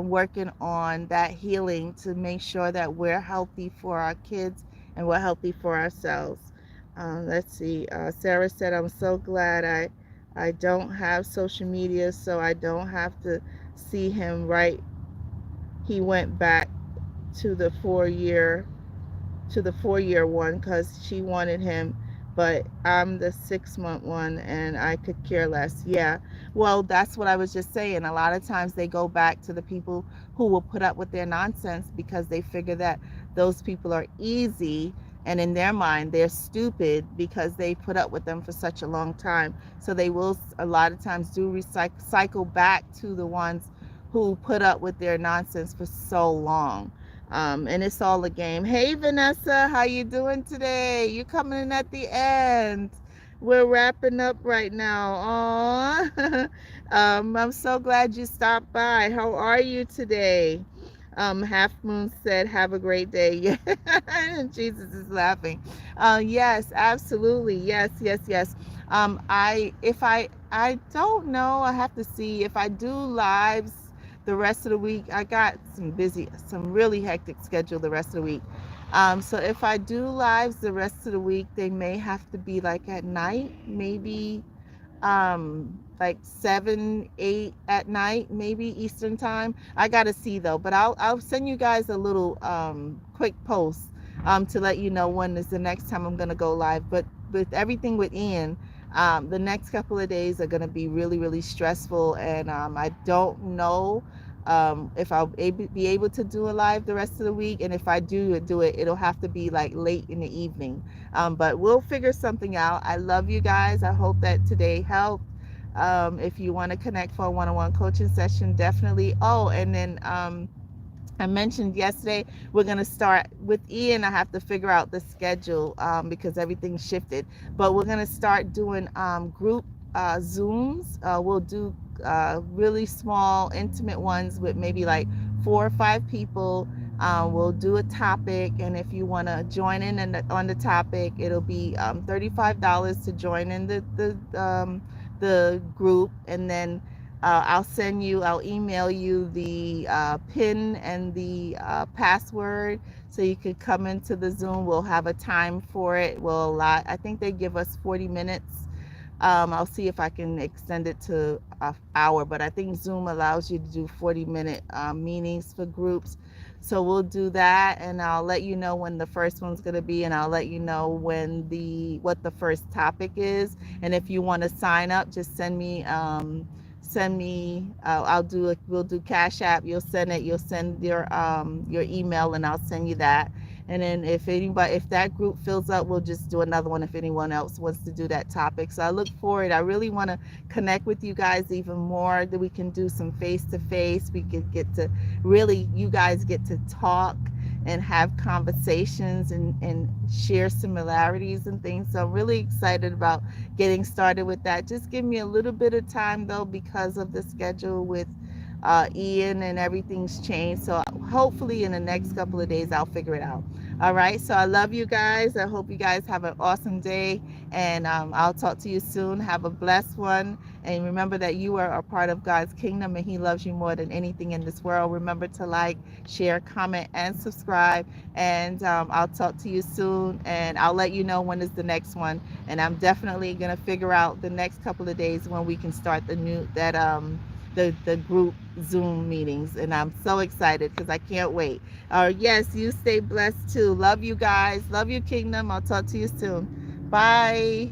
working on that healing to make sure that we're healthy for our kids, and we're healthy for ourselves. Let's see. Sarah said, I'm so glad I don't have social media, so I don't have to see him. Right, he went back to the 4-year one because she wanted him, but I'm the 6-month one, and I could care less. Yeah, well, that's what I was just saying. A lot of times they go back to the people who will put up with their nonsense, because they figure that those people are easy, and in their mind they're stupid because they put up with them for such a long time. So they will a lot of times do cycle back to the ones who put up with their nonsense for so long. And it's all a game. Hey Vanessa, how you doing today? You coming in at the end. We're wrapping up right now. Aw. I'm so glad you stopped by. How are you today? Half Moon said, have a great day. Yeah. Jesus is laughing. Yes, absolutely. Yes, yes, yes. I don't know. I have to see if I do lives the rest of the week. I got some really hectic schedule the rest of the week. So if I do lives the rest of the week, they may have to be like at night, maybe like 7, 8 at night, maybe Eastern time. I gotta see though, but I'll send you guys a little quick post to let you know when is the next time I'm gonna go live. But with everything with Ian, the next couple of days are gonna be really, really stressful, and I don't know if I'll be able to do a live the rest of the week, and if I do it, it'll have to be like late in the evening. But we'll figure something out. I love you guys. I hope that today helped. If you want to connect for a one-on-one coaching session, definitely. Oh, and then I mentioned yesterday we're going to start with Ian. I have to figure out the schedule because everything shifted. But we're going to start doing group Zooms. We'll do really small, intimate ones with maybe like 4 or 5 people. We'll do a topic, and if you want to join in on the topic, it'll be $35 to join in the group, and then I'll email you the pin and the password so you could come into the Zoom. We'll have a time for it. I think they give us 40 minutes. I'll see if I can extend it to an hour, but I think Zoom allows you to do 40-minute meetings for groups. So we'll do that, and I'll let you know when the first one's going to be, and I'll let you know what the first topic is. And if you want to sign up, just we'll do Cash App. You'll send your email, and I'll send you that. And then if that group fills up, we'll just do another one if anyone else wants to do that topic. So I look forward. I really want to connect with you guys even more, that we can do some face to face. We could you guys get to talk and have conversations and share similarities and things. So I'm really excited about getting started with that. Just give me a little bit of time though, because of the schedule with Ian, and everything's changed. So hopefully in the next couple of days, I'll figure it out. All right. So I love you guys. I hope you guys have an awesome day, and I'll talk to you soon. Have a blessed one. And remember that you are a part of God's kingdom, and he loves you more than anything in this world. Remember to like, share, comment, and subscribe. And I'll talk to you soon, and I'll let you know when is the next one. And I'm definitely going to figure out the next couple of days when we can start the group Zoom meetings, and I'm so excited because I can't wait. Yes, you stay blessed too. Love you guys. Love you, kingdom. I'll talk to you soon. Bye.